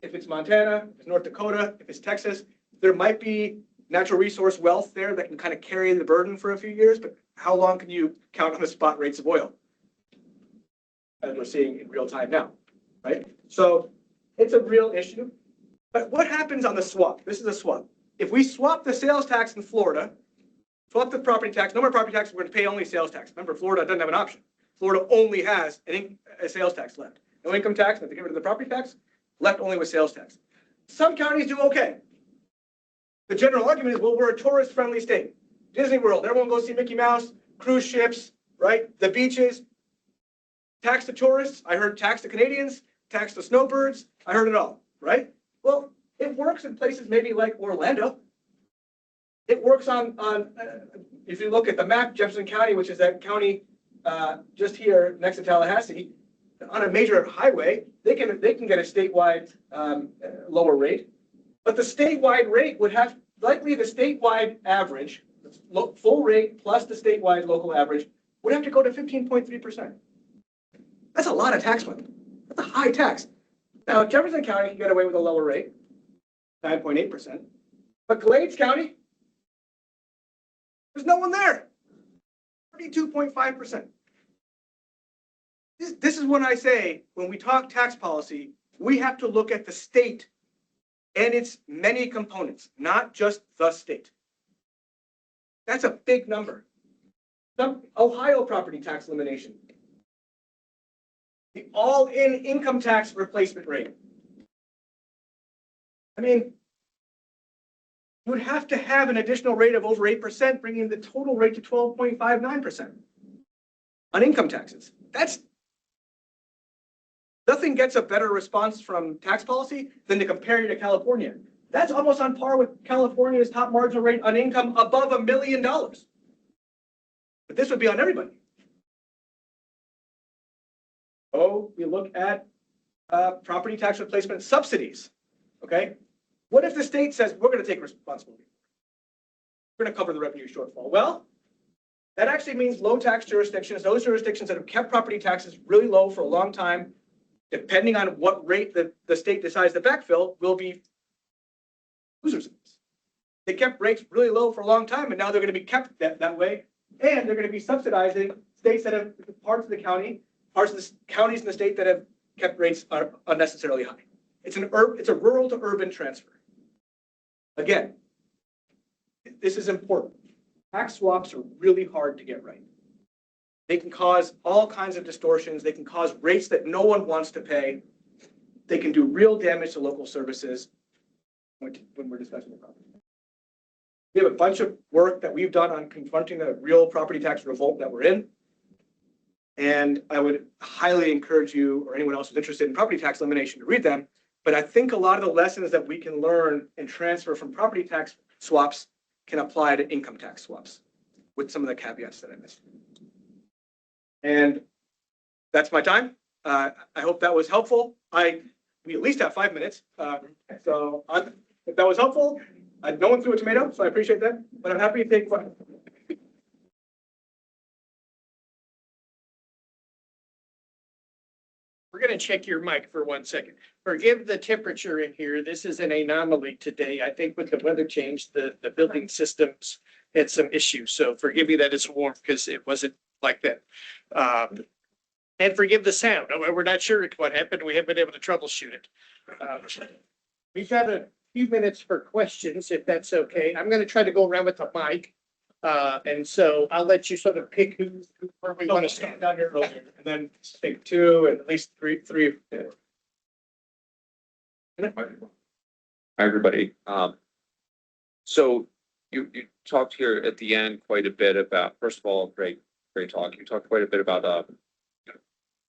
[SPEAKER 2] if it's Montana, if it's North Dakota, if it's Texas, there might be natural resource wealth there that can kind of carry the burden for a few years, but how long can you count on the spot rates of oil? As we're seeing in real time now, right? So it's a real issue. But what happens on the swap? This is a swap. If we swap the sales tax in Florida, swap the property tax, no more property tax, we're going to pay only sales tax. Remember, Florida doesn't have an option. Florida only has a sales tax left. No income tax, if they get rid of the property tax, left only with sales tax. Some counties do okay. The general argument is, well, we're a tourist-friendly state. Disney World, everyone goes see Mickey Mouse, cruise ships, right? The beaches, tax the tourists. I heard tax the Canadians, tax the snowbirds. I heard it all, right? Well, it works in places maybe like Orlando. It works on if you look at the map, Jefferson County, which is that county just here next to Tallahassee, on a major highway, they can get a statewide lower rate, but the statewide rate would have likely the statewide average, full rate plus the statewide local average would have to go to 15.3%. That's a lot of tax money. That's a high tax. Now, Jefferson County can get away with a lower rate, 9.8%, but Glades County, there's no one there, 32.5%. This is when I say, when we talk tax policy, we have to look at the state and its many components, not just the state. That's a big number. Some Ohio property tax elimination. The all-in income tax replacement rate. I mean, you would have to have an additional rate of over 8%, bringing the total rate to 12.59% on income taxes. That's nothing gets a better response from tax policy than to compare you to California. That's almost on par with California's top marginal rate on income above $1 million. But this would be on everybody. Oh, we look at property tax replacement subsidies. Okay, what if the state says we're going to take responsibility? We're going to cover the revenue shortfall. Well, that actually means low tax jurisdictions, those jurisdictions that have kept property taxes really low for a long time, depending on what rate the state decides to backfill, will be losers in this. They kept rates really low for a long time, and now they're going to be kept that way, and they're going to be subsidizing states that have parts of the counties in the state that have kept rates are unnecessarily high. It's a rural to urban transfer. Again, this is important. Tax swaps are really hard to get right. They can cause all kinds of distortions. They can cause rates that no one wants to pay. They can do real damage to local services when we're discussing the problem. We have a bunch of work that we've done on confronting the real property tax revolt that we're in. And I would highly encourage you or anyone else who's interested in property tax elimination to read them. But I think a lot of the lessons that we can learn and transfer from property tax swaps can apply to income tax swaps with some of the caveats that I missed. And that's my time. I hope that was helpful. We at least have 5 minutes. So if that was helpful, no one threw a tomato, so I appreciate that. But I'm happy to take questions.
[SPEAKER 1] gonna check your mic for 1 second. Forgive the temperature in here. This is an anomaly today. I think with the weather change, the building systems had some issues. So forgive me that it's warm because it wasn't like that. And forgive the sound. We're not sure what happened. We haven't been able to troubleshoot it. We've got a few minutes for questions, if that's okay. I'm gonna try to go around with the mic. And so I'll let you sort of pick where we want to start.
[SPEAKER 2] Down here earlier, and then take two and at least three.
[SPEAKER 6] Hi, everybody. So you talked here at the end quite a bit about, first of all, great talk. You talked quite a bit about, you know,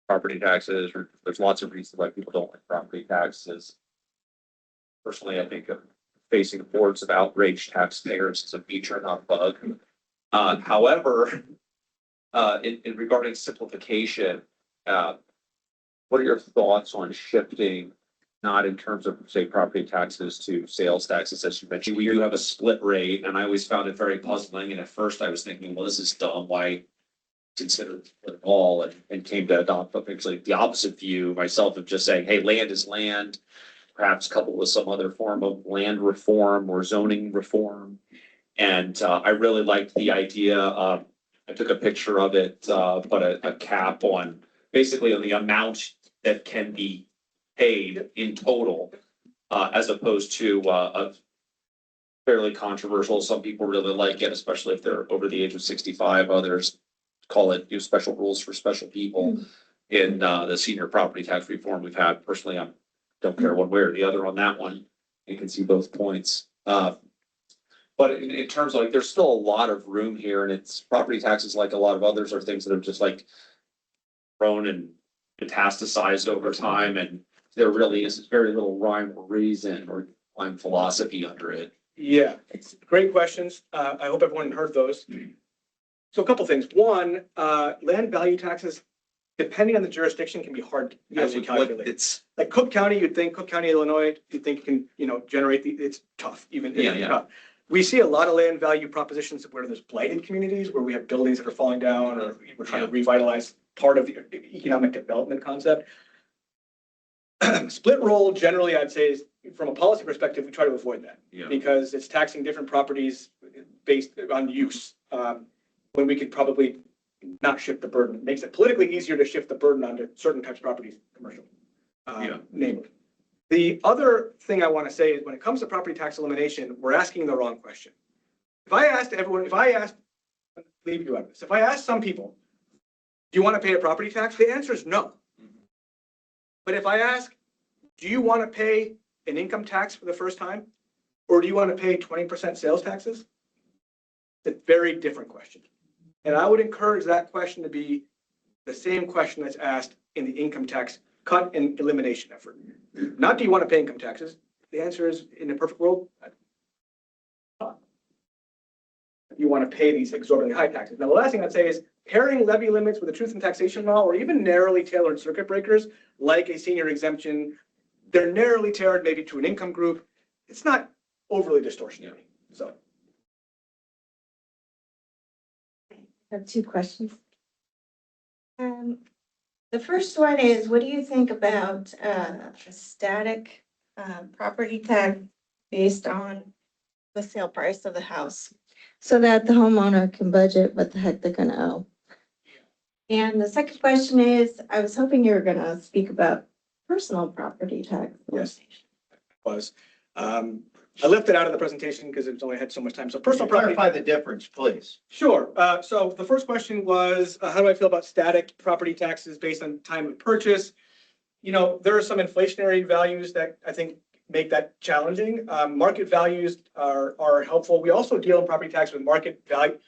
[SPEAKER 6] property taxes. There's lots of reasons why people don't like property taxes. Personally, I think facing hordes of outraged taxpayers is a feature, not a bug. However, in regarding simplification, what are your thoughts on shifting, not in terms of, say, property taxes to sales taxes, as you mentioned? We do have a split rate, and I always found it very puzzling. And at first I was thinking, well, this is dumb. Why consider it at all? And came to adopt actually the opposite view myself of just saying, hey, land is land, perhaps coupled with some other form of land reform or zoning reform. And I really liked the idea. I took a picture of it, put a cap on, basically on the amount that can be paid in total, as opposed to a fairly controversial. Some people really like it, especially if they're over the age of 65. Others call it, special rules for special people. In the senior property tax reform we've had. Personally, I don't care one way or the other on that one. You can see both points. But in terms of, like, there's still a lot of room here, and it's property taxes, like a lot of others, are things that have just like grown and metastasized over time, and there really is very little rhyme or reason or philosophy under it.
[SPEAKER 2] Yeah, it's great questions. I hope everyone heard those. So a couple things. One, land value taxes, depending on the jurisdiction, can be hard to actually calculate.
[SPEAKER 6] It's,
[SPEAKER 2] Like Cook County, you'd think Cook County, Illinois, you'd think can, generate it's tough, even.
[SPEAKER 6] Yeah.
[SPEAKER 2] Tough. We see a lot of land value propositions where there's blighted communities, where we have buildings that are falling down, or we're trying to revitalize part of the economic development concept. Split roll, generally, I'd say, is from a policy perspective, we try to avoid that.
[SPEAKER 6] Yeah.
[SPEAKER 2] Because it's taxing different properties based on use, when we could probably not shift the burden. It makes it politically easier to shift the burden onto certain types of properties, commercial, namely. The other thing I want to say is when it comes to property tax elimination, we're asking the wrong question. If I asked, leave you out of this. If I asked some people, do you want to pay a property tax? The answer is no. But if I ask, do you want to pay an income tax for the first time? Or do you want to pay 20% sales taxes? It's a very different question. And I would encourage that question to be the same question that's asked in the income tax cut and elimination effort. Not do you want to pay income taxes? The answer is, in a perfect world, you want to pay these exorbitantly high taxes. Now, the last thing I'd say is pairing levy limits with a truth in taxation law, or even narrowly tailored circuit breakers, like a senior exemption. They're narrowly tailored maybe to an income group. It's not overly distortionary. So.
[SPEAKER 7] I have two questions. The first one is, what do you think about a static property tax based on the sale price of the house, so that the homeowner can budget what the heck they're gonna owe? And the second question is, I was hoping you were gonna speak about personal property tax.
[SPEAKER 2] Yes. I left it out of the presentation because it's only had so much time. So personal property.
[SPEAKER 3] Clarify the difference, please.
[SPEAKER 2] Sure. So the first question was, how do I feel about static property taxes based on time of purchase? There are some inflationary values that I think make that challenging. Market values are helpful. We also deal in property tax with market value,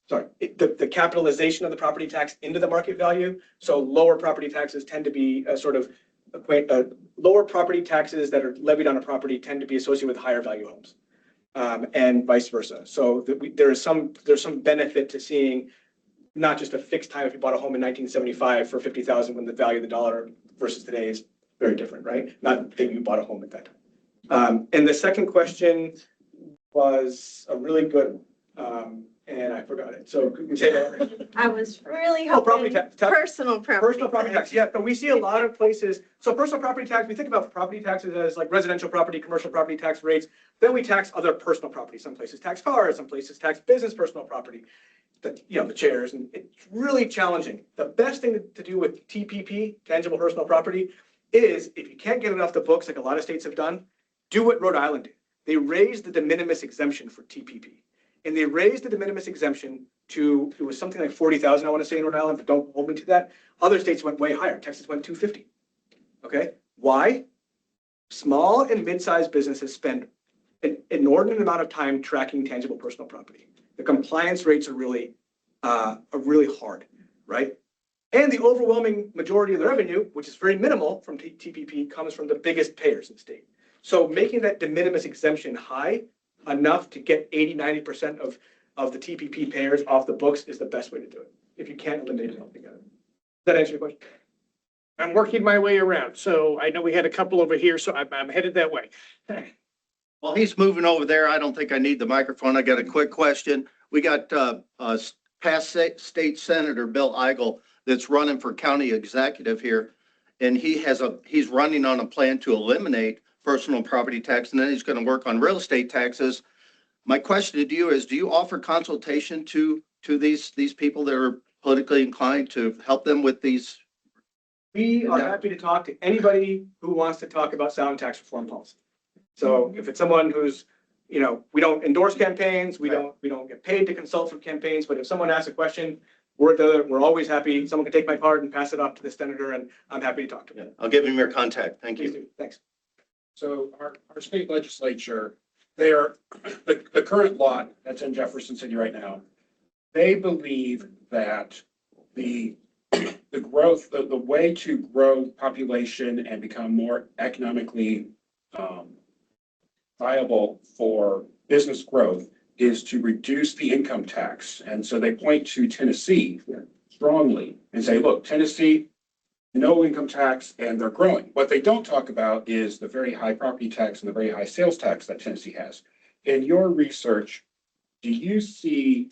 [SPEAKER 2] the capitalization of the property tax into the market value. So lower property taxes tend to be lower property taxes that are levied on a property tend to be associated with higher value homes, and vice versa. So there's some benefit to seeing not just a fixed time if you bought a home in 1975 for 50,000 when the value of the dollar versus today is very different, right? Not that you bought a home at that time. And the second question was a really good one. and I forgot it. So could you say that?
[SPEAKER 7] I was really
[SPEAKER 2] Oh, property
[SPEAKER 7] hoping
[SPEAKER 2] tax.
[SPEAKER 7] personal property.
[SPEAKER 2] Personal property tax, yeah, but we see a lot of places, so personal property tax, we think about property taxes as like residential property, commercial property tax rates. Then we tax other personal property. Some places tax cars, some places tax business personal property. The chairs, and it's really challenging. The best thing to do with TPP, tangible personal property, is if you can't get it off the books like a lot of states have done, do what Rhode Island did. They raised the de minimis exemption for TPP. And they raised the de minimis exemption to, it was something like 40,000, I want to say in Rhode Island, but don't hold me to that. Other states went way higher. Texas went 250. Okay, why? Small and mid-sized businesses spend an inordinate amount of time tracking tangible personal property. The compliance rates are really hard, right? And the overwhelming majority of the revenue, which is very minimal from TPP, comes from the biggest payers in the state. So making that de minimis exemption high enough to get 80–90% of the TPP payers off the books is the best way to do it, if you can't eliminate it altogether. Does that answer your question?
[SPEAKER 1] I'm working my way around, so I know we had a couple over here, so I'm headed that way.
[SPEAKER 8] While he's moving over there, I don't think I need the microphone. I got a quick question. We got past state senator Bill Eigel that's running for county executive here. And he's running on a plan to eliminate personal property tax, and then he's going to work on real estate taxes. My question to you is, do you offer consultation to these people that are politically inclined to help them with these?
[SPEAKER 2] We are happy to talk to anybody who wants to talk about sound tax reform policy. So if it's someone who's, we don't endorse campaigns, we don't get paid to consult for campaigns, but if someone asks a question, we're always happy. Someone can take my card and pass it off to the senator, and I'm happy to talk to them.
[SPEAKER 8] I'll give him your contact. Thank
[SPEAKER 2] Please
[SPEAKER 8] you.
[SPEAKER 2] do. Thanks.
[SPEAKER 9] So our state legislature, the current lot that's in Jefferson City right now, they believe that the growth, the way to grow population and become more economically viable for business growth is to reduce the income tax. And so they point to Tennessee strongly and say, look, Tennessee, no income tax, and they're growing. What they don't talk about is the very high property tax and the very high sales tax that Tennessee has. In your research, do you see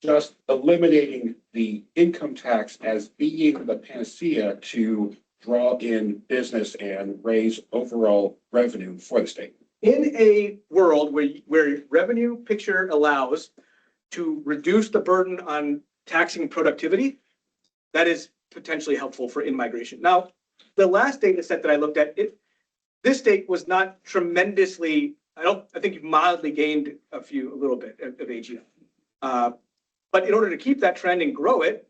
[SPEAKER 9] just eliminating the income tax as being the panacea to draw in business and raise overall revenue for the state?
[SPEAKER 2] In a world where revenue picture allows to reduce the burden on taxing productivity, that is potentially helpful for in-migration. Now, the last data set that I looked at, this state was not tremendously, I think you've mildly gained a little bit of AGI. But in order to keep that trend and grow it,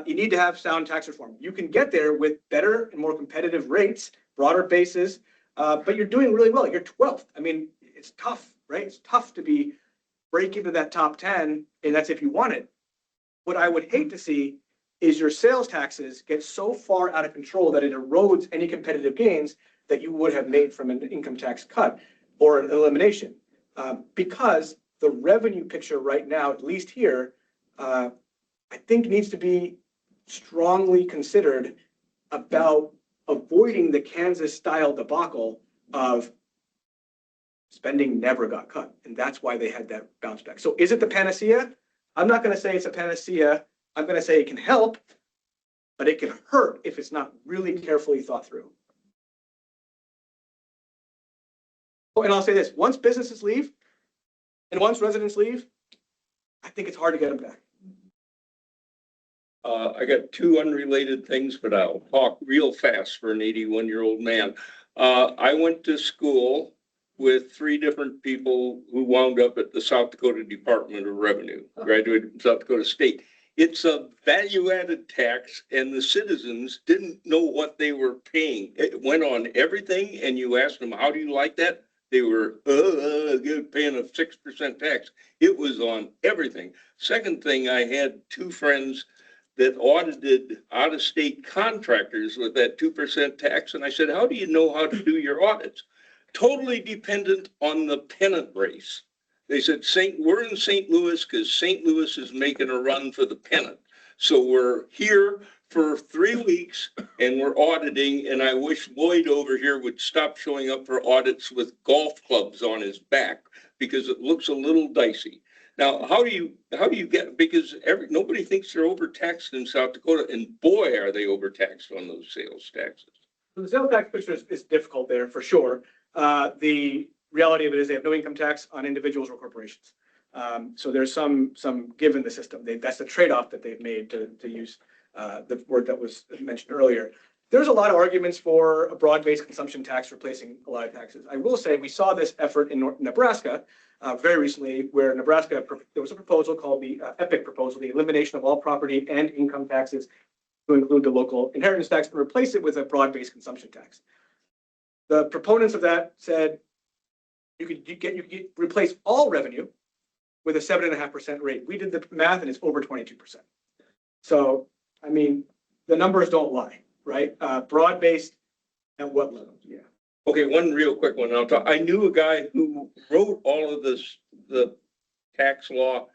[SPEAKER 2] you need to have sound tax reform. You can get there with better and more competitive rates, broader bases, but you're doing really well. You're 12th. I mean, it's tough, right? It's tough to break into that top 10, and that's if you want it. What I would hate to see is your sales taxes get so far out of control that it erodes any competitive gains that you would have made from an income tax cut or an elimination. Because the revenue picture right now, at least here, I think needs to be strongly considered about avoiding the Kansas-style debacle of spending never got cut. And that's why they had that bounce back. So is it the panacea? I'm not going to say it's a panacea. I'm going to say it can help, but it can hurt if it's not really carefully thought through. Oh, and I'll say this, once businesses leave and once residents leave, I think it's hard to get them back.
[SPEAKER 10] I got two unrelated things, but I'll talk real fast for an 81-year-old man. I went to school with three different people who wound up at the South Dakota Department of Revenue, graduated from South Dakota State. It's a value-added tax, and the citizens didn't know what they were paying. It went on everything, and you asked them, how do you like that? They were paying a 6% tax. It was on everything. Second thing, I had two friends that audited out-of-state contractors with that 2% tax. And I said, how do you know how to do your audits? Totally dependent on the pennant race. They said, we're in St. Louis because St. Louis is making a run for the pennant. So we're here for 3 weeks and we're auditing. And I wish Lloyd over here would stop showing up for audits with golf clubs on his back because it looks a little dicey. Now, how do you get, because nobody thinks they're overtaxed in South Dakota, and boy, are they overtaxed on those sales taxes.
[SPEAKER 2] The sales tax picture is difficult there for sure. The reality of it is they have no income tax on individuals or corporations. So there's some give in the system. That's the trade-off that they've made to use the word that was mentioned earlier. There's a lot of arguments for a broad-based consumption tax replacing a lot of taxes. I will say we saw this effort in Nebraska very recently, where Nebraska, there was a proposal called the EPIC proposal, the elimination of all property and income taxes to include the local inheritance tax and replace it with a broad-based consumption tax. The proponents of that said you could replace all revenue with a 7.5% rate. We did the math and it's over 22%. So, I mean, the numbers don't lie, right? Broad-based at what level? Yeah.
[SPEAKER 10] Okay, one real quick one. I knew a guy who wrote all of this, the tax law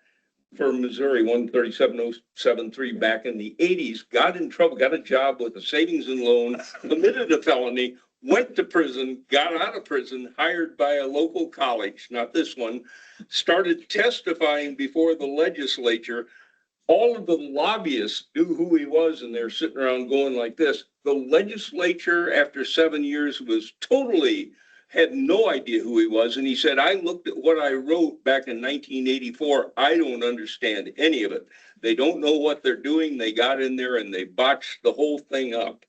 [SPEAKER 10] for Missouri, 137073 back in the 80s, got in trouble, got a job with a savings and loan, committed a felony, went to prison, got out of prison, hired by a local college, not this one, started testifying before the legislature. All of the lobbyists knew who he was, and they're sitting around going like this. The legislature, after 7 years, had no idea who he was. And he said, I looked at what I wrote back in 1984. I don't understand any of it. They don't know what they're doing. They got in there and they botched the whole thing up.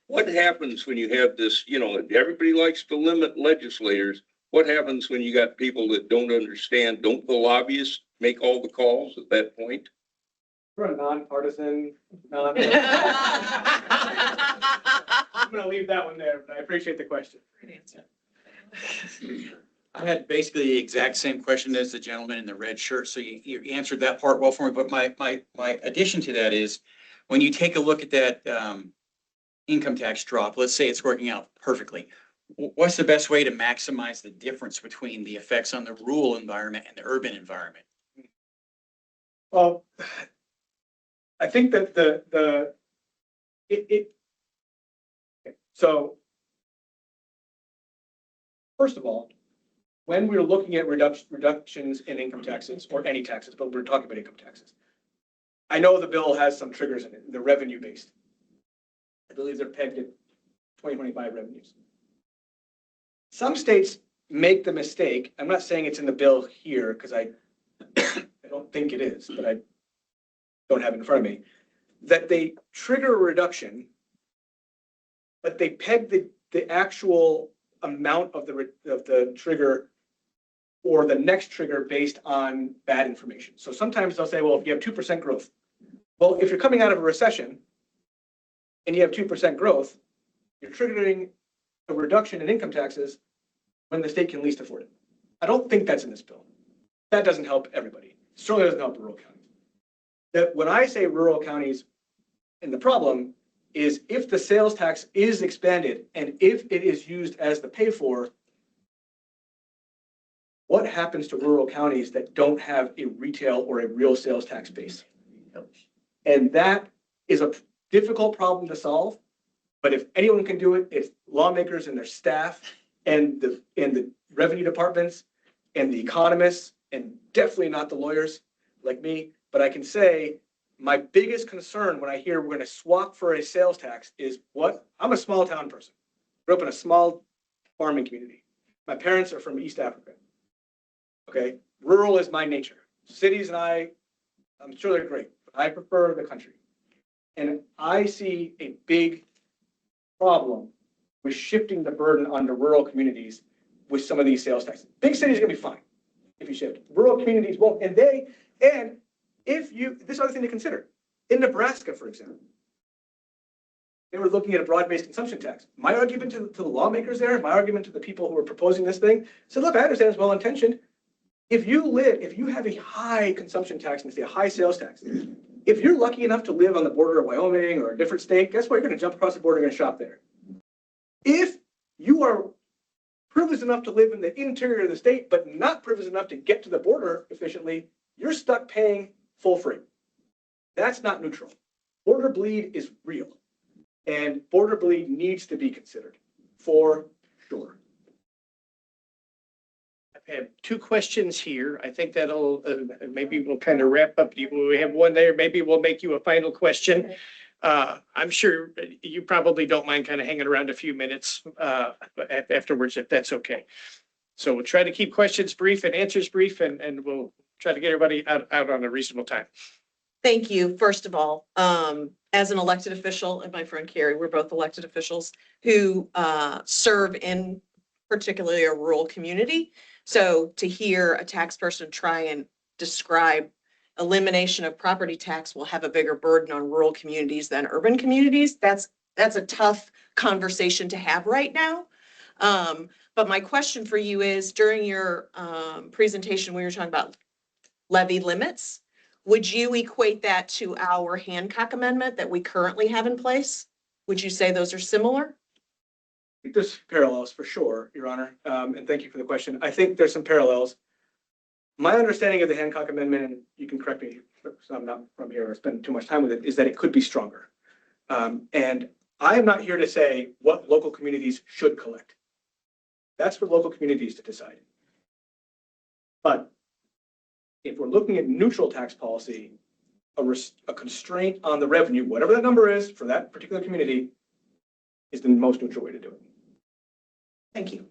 [SPEAKER 10] What happens when you have this, everybody likes to limit legislators. What happens when you got people that don't understand? Don't the lobbyists make all the calls at that point?
[SPEAKER 2] We're a nonpartisan, I'm going to leave that one there, but I appreciate the question.
[SPEAKER 3] Great answer. I had basically the exact same question as the gentleman in the red shirt, so you answered that part well for me. But my addition to that is, when you take a look at that income tax drop, let's say it's working out perfectly. What's the best way to maximize the difference between the effects on the rural environment and the urban environment?
[SPEAKER 2] Well, I think that so first of all, when we're looking at reductions in income taxes or any taxes, but we're talking about income taxes, I know the bill has some triggers in it. They're revenue based. I believe they're pegged at 2025 revenues. Some states make the mistake. I'm not saying it's in the bill here because I don't think it is, but I don't have it in front of me, that they trigger a reduction, but they peg the actual amount of the trigger or the next trigger based on bad information. So sometimes they'll say, well, if you have 2% growth, well, if you're coming out of a recession and you have 2% growth, you're triggering a reduction in income taxes when the state can least afford it. I don't think that's in this bill. That doesn't help everybody. It certainly doesn't help rural counties. That when I say rural counties, and the problem is if the sales tax is expanded and if it is used as the pay for, what happens to rural counties that don't have a retail or a real sales tax base? And that is a difficult problem to solve. But if anyone can do it, it's lawmakers and their staff and the revenue departments and the economists, and definitely not the lawyers like me. But I can say my biggest concern when I hear we're going to swap for a sales tax is what? I'm a small town person. Grew up in a small farming community. My parents are from East Africa. Okay, rural is my nature. Cities and I'm sure they're great, but I prefer the country. And I see a big problem with shifting the burden onto rural communities with some of these sales taxes. Big cities are gonna be fine if you shift. Rural communities won't. And this other thing to consider, in Nebraska, for example, they were looking at a broad-based consumption tax. My argument to the lawmakers there, my argument to the people who are proposing this thing, said, look, I understand it's well-intentioned. If you have a high consumption tax and a high sales tax, if you're lucky enough to live on the border of Wyoming or a different state, guess what? You're going to jump across the border and shop there. If you are privileged enough to live in the interior of the state, but not privileged enough to get to the border efficiently, you're stuck paying full freight. That's not neutral. Border bleed is real. And border bleed needs to be considered for sure.
[SPEAKER 1] have two questions here. I think that'll, maybe we'll kind of wrap up. We have one there. Maybe we'll make you a final question. I'm sure you probably don't mind kind of hanging around a few minutes afterwards, if that's okay. So we'll try to keep questions brief and answers brief, and we'll try to get everybody out on a reasonable time.
[SPEAKER 4] Thank you, first of all. As an elected official, and my friend Carrie, we're both elected officials who serve in particularly a rural community. So to hear a tax person try and describe elimination of property tax will have a bigger burden on rural communities than urban communities, that's a tough conversation to have right now. But my question for you is, during your presentation, we were talking about levy limits. Would you equate that to our Hancock Amendment that we currently have in place? Would you say those are similar?
[SPEAKER 2] There's parallels for sure, Your Honor, and thank you for the question. I think there's some parallels. My understanding of the Hancock Amendment, and you can correct me if I'm not from here or spend too much time with it, is that it could be stronger. And I am not here to say what local communities should collect. That's for local communities to decide. But if we're looking at neutral tax policy, a constraint on the revenue, whatever that number is for that particular community, is the most neutral way to do it. Thank you.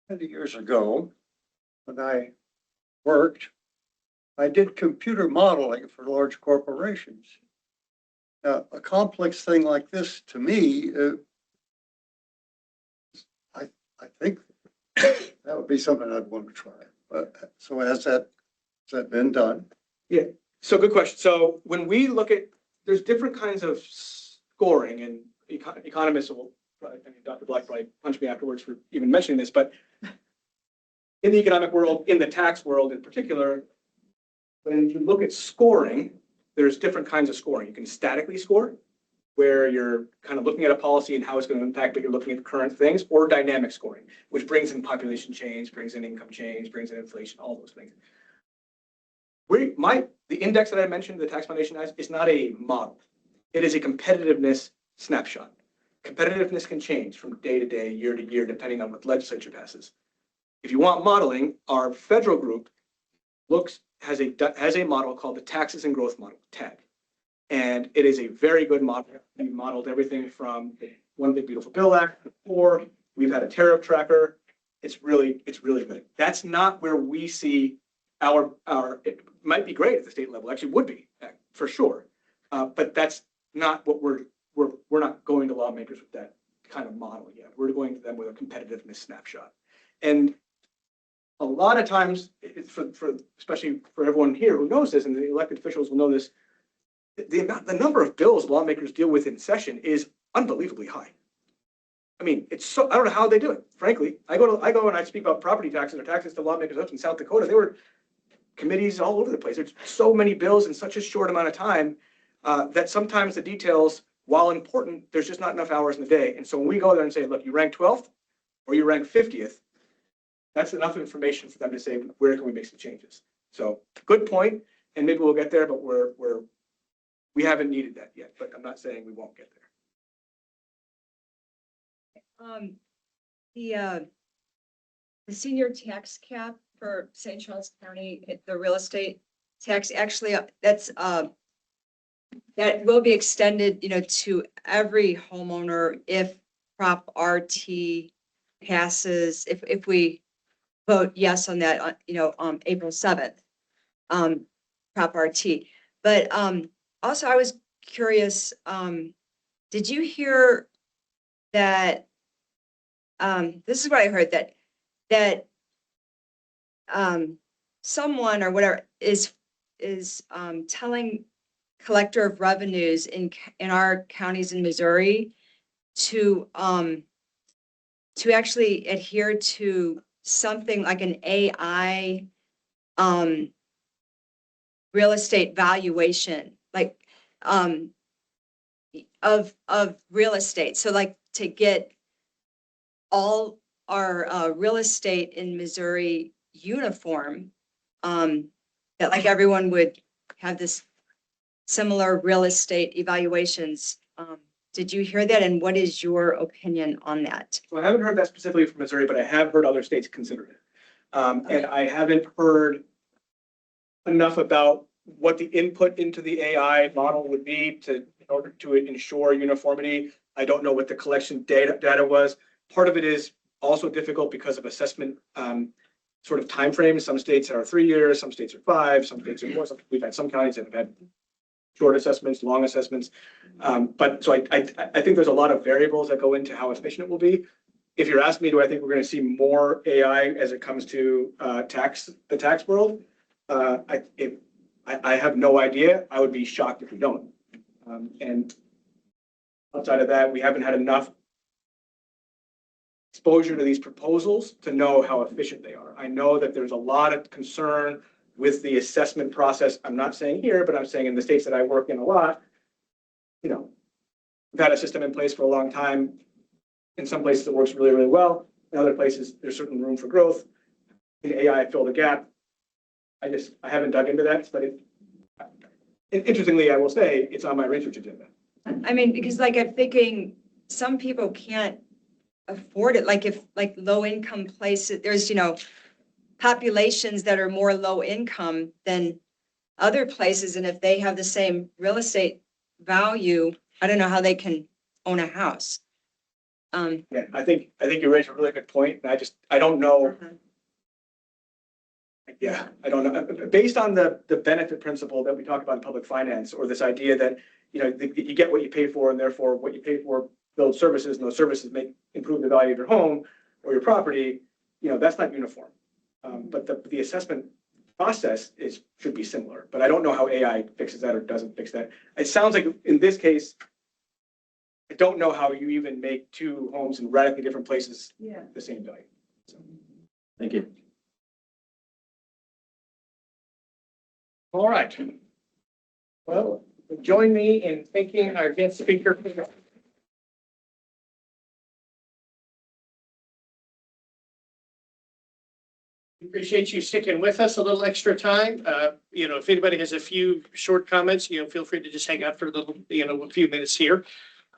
[SPEAKER 11] Many years ago, when I worked, I did computer modeling for large corporations. Now, a complex thing like this, to me, I think that would be something I'd want to try. But, so has that been done?
[SPEAKER 2] Yeah, so good question. So when we look at, there's different kinds of scoring, and economists will, I mean, Dr. Black probably punched me afterwards for even mentioning this, but in the economic world, in the tax world in particular, when you look at scoring, there's different kinds of scoring. You can statically score, where you're kind of looking at a policy and how it's going to impact, but you're looking at current things, or dynamic scoring, which brings in population change, brings in income change, brings in inflation, all those things. The index that I mentioned, the Tax Foundation has, is not a model. It is a competitiveness snapshot. Competitiveness can change from day to day, year to year, depending on what the legislature passes. If you want modeling, our federal group has a model called the Taxes and Growth Model, TAG. And it is a very good model. We modeled everything from the One Big Beautiful Bill Act, or we've had a tariff tracker. It's really good. That's not where we see it might be great at the state level, actually would be for sure. But that's not what we're not going to lawmakers with that kind of model yet. We're going to them with a competitiveness snapshot. And a lot of times, it's for especially for everyone here who knows this, and the elected officials will know this, the number of bills lawmakers deal with in session is unbelievably high. I mean, I don't know how they do it, frankly. I go and I speak about property taxes or taxes to lawmakers up in South Dakota. They were committees all over the place. There's so many bills in such a short amount of time that sometimes the details, while important, there's just not enough hours in the day. And so when we go there and say, look, you rank 12th or you rank 50th, that's enough information for them to say, where can we make some changes? So good point, and maybe we'll get there, but we haven't needed that yet, but I'm not saying we won't get there.
[SPEAKER 12] The senior tax cap for St. Charles County, the real estate tax, actually, that will be extended, to every homeowner if Prop RT passes, if we vote yes on that, on April 7th, Prop RT. But also, I was curious, did you hear that, this is what I heard, that someone or whatever is telling collector of revenues in our counties in Missouri to actually adhere to something like an AI real estate valuation, like of real estate. So like to get all our real estate in Missouri uniform, that like everyone would have this similar real estate evaluations Did you hear that? And what is your opinion on that?
[SPEAKER 2] So I haven't heard that specifically from Missouri, but I have heard other states consider it. And I haven't heard enough about what the input into the AI model would be in order to ensure uniformity. I don't know what the collection data was. Part of it is also difficult because of assessment sort of timeframes. Some states are 3 years, some states are 5, some states are more. We've had some counties that have had short assessments, long assessments. But so I think there's a lot of variables that go into how efficient it will be. If you're asking me, do I think we're going to see more AI as it comes to the tax world? I have no idea. I would be shocked if we don't. And outside of that, we haven't had enough exposure to these proposals to know how efficient they are. I know that there's a lot of concern with the assessment process. I'm not saying here, but I'm saying in the states that I work in a lot, you know, we've had a system in place for a long time. In some places it works really, really well. In other places, there's certain room for growth. In AI, fill the gap. I haven't dug into that, but interestingly, I will say it's on my research agenda.
[SPEAKER 12] I mean, because like I'm thinking some people can't afford it. Like if like low income places, there's, populations that are more low income than other places. And if they have the same real estate value, I don't know how they can own a house.
[SPEAKER 2] Yeah, I think you raised a really good point. And I don't know. Yeah, I don't know. Based on the benefit principle that we talk about in public finance, or this idea that, you get what you pay for, and therefore what you pay for builds services, and those services improve the value of your home or your property, that's not uniform. But the assessment process should be similar, but I don't know how AI fixes that or doesn't fix that. It sounds like in this case, I don't know how you even make two homes in radically different places the same value. So.
[SPEAKER 8] Thank you.
[SPEAKER 1] All right. Well, join me in thanking our guest speaker. Appreciate you sticking with us a little extra time. If anybody has a few short comments, feel free to just hang out for a few minutes here.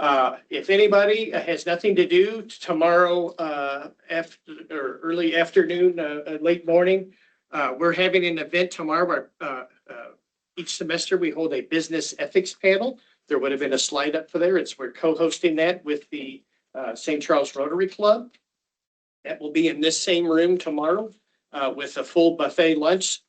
[SPEAKER 1] If anybody has nothing to do tomorrow, or early afternoon, late morning, we're having an event tomorrow. Each semester we hold a business ethics panel. There would have been a slide up for there. We're co-hosting that with the St. Charles Rotary Club. That will be in this same room tomorrow. With a full buffet lunch.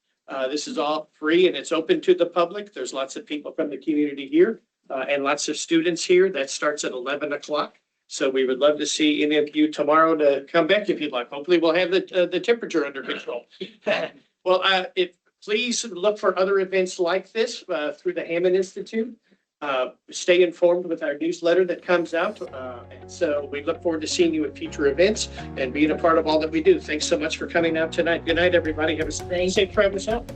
[SPEAKER 1] This is all free and it's open to the public. There's lots of people from the community here and lots of students here. That starts at 11 o'clock. So we would love to see any of you tomorrow to come back if you'd like. Hopefully we'll have the temperature under control. Well, please look for other events like this through the Hammond Institute. Stay informed with our newsletter that comes out. And so we look forward to seeing you at future events and being a part of all that we do. Thanks so much for coming out tonight. Good night, everybody. Have a safe travel out.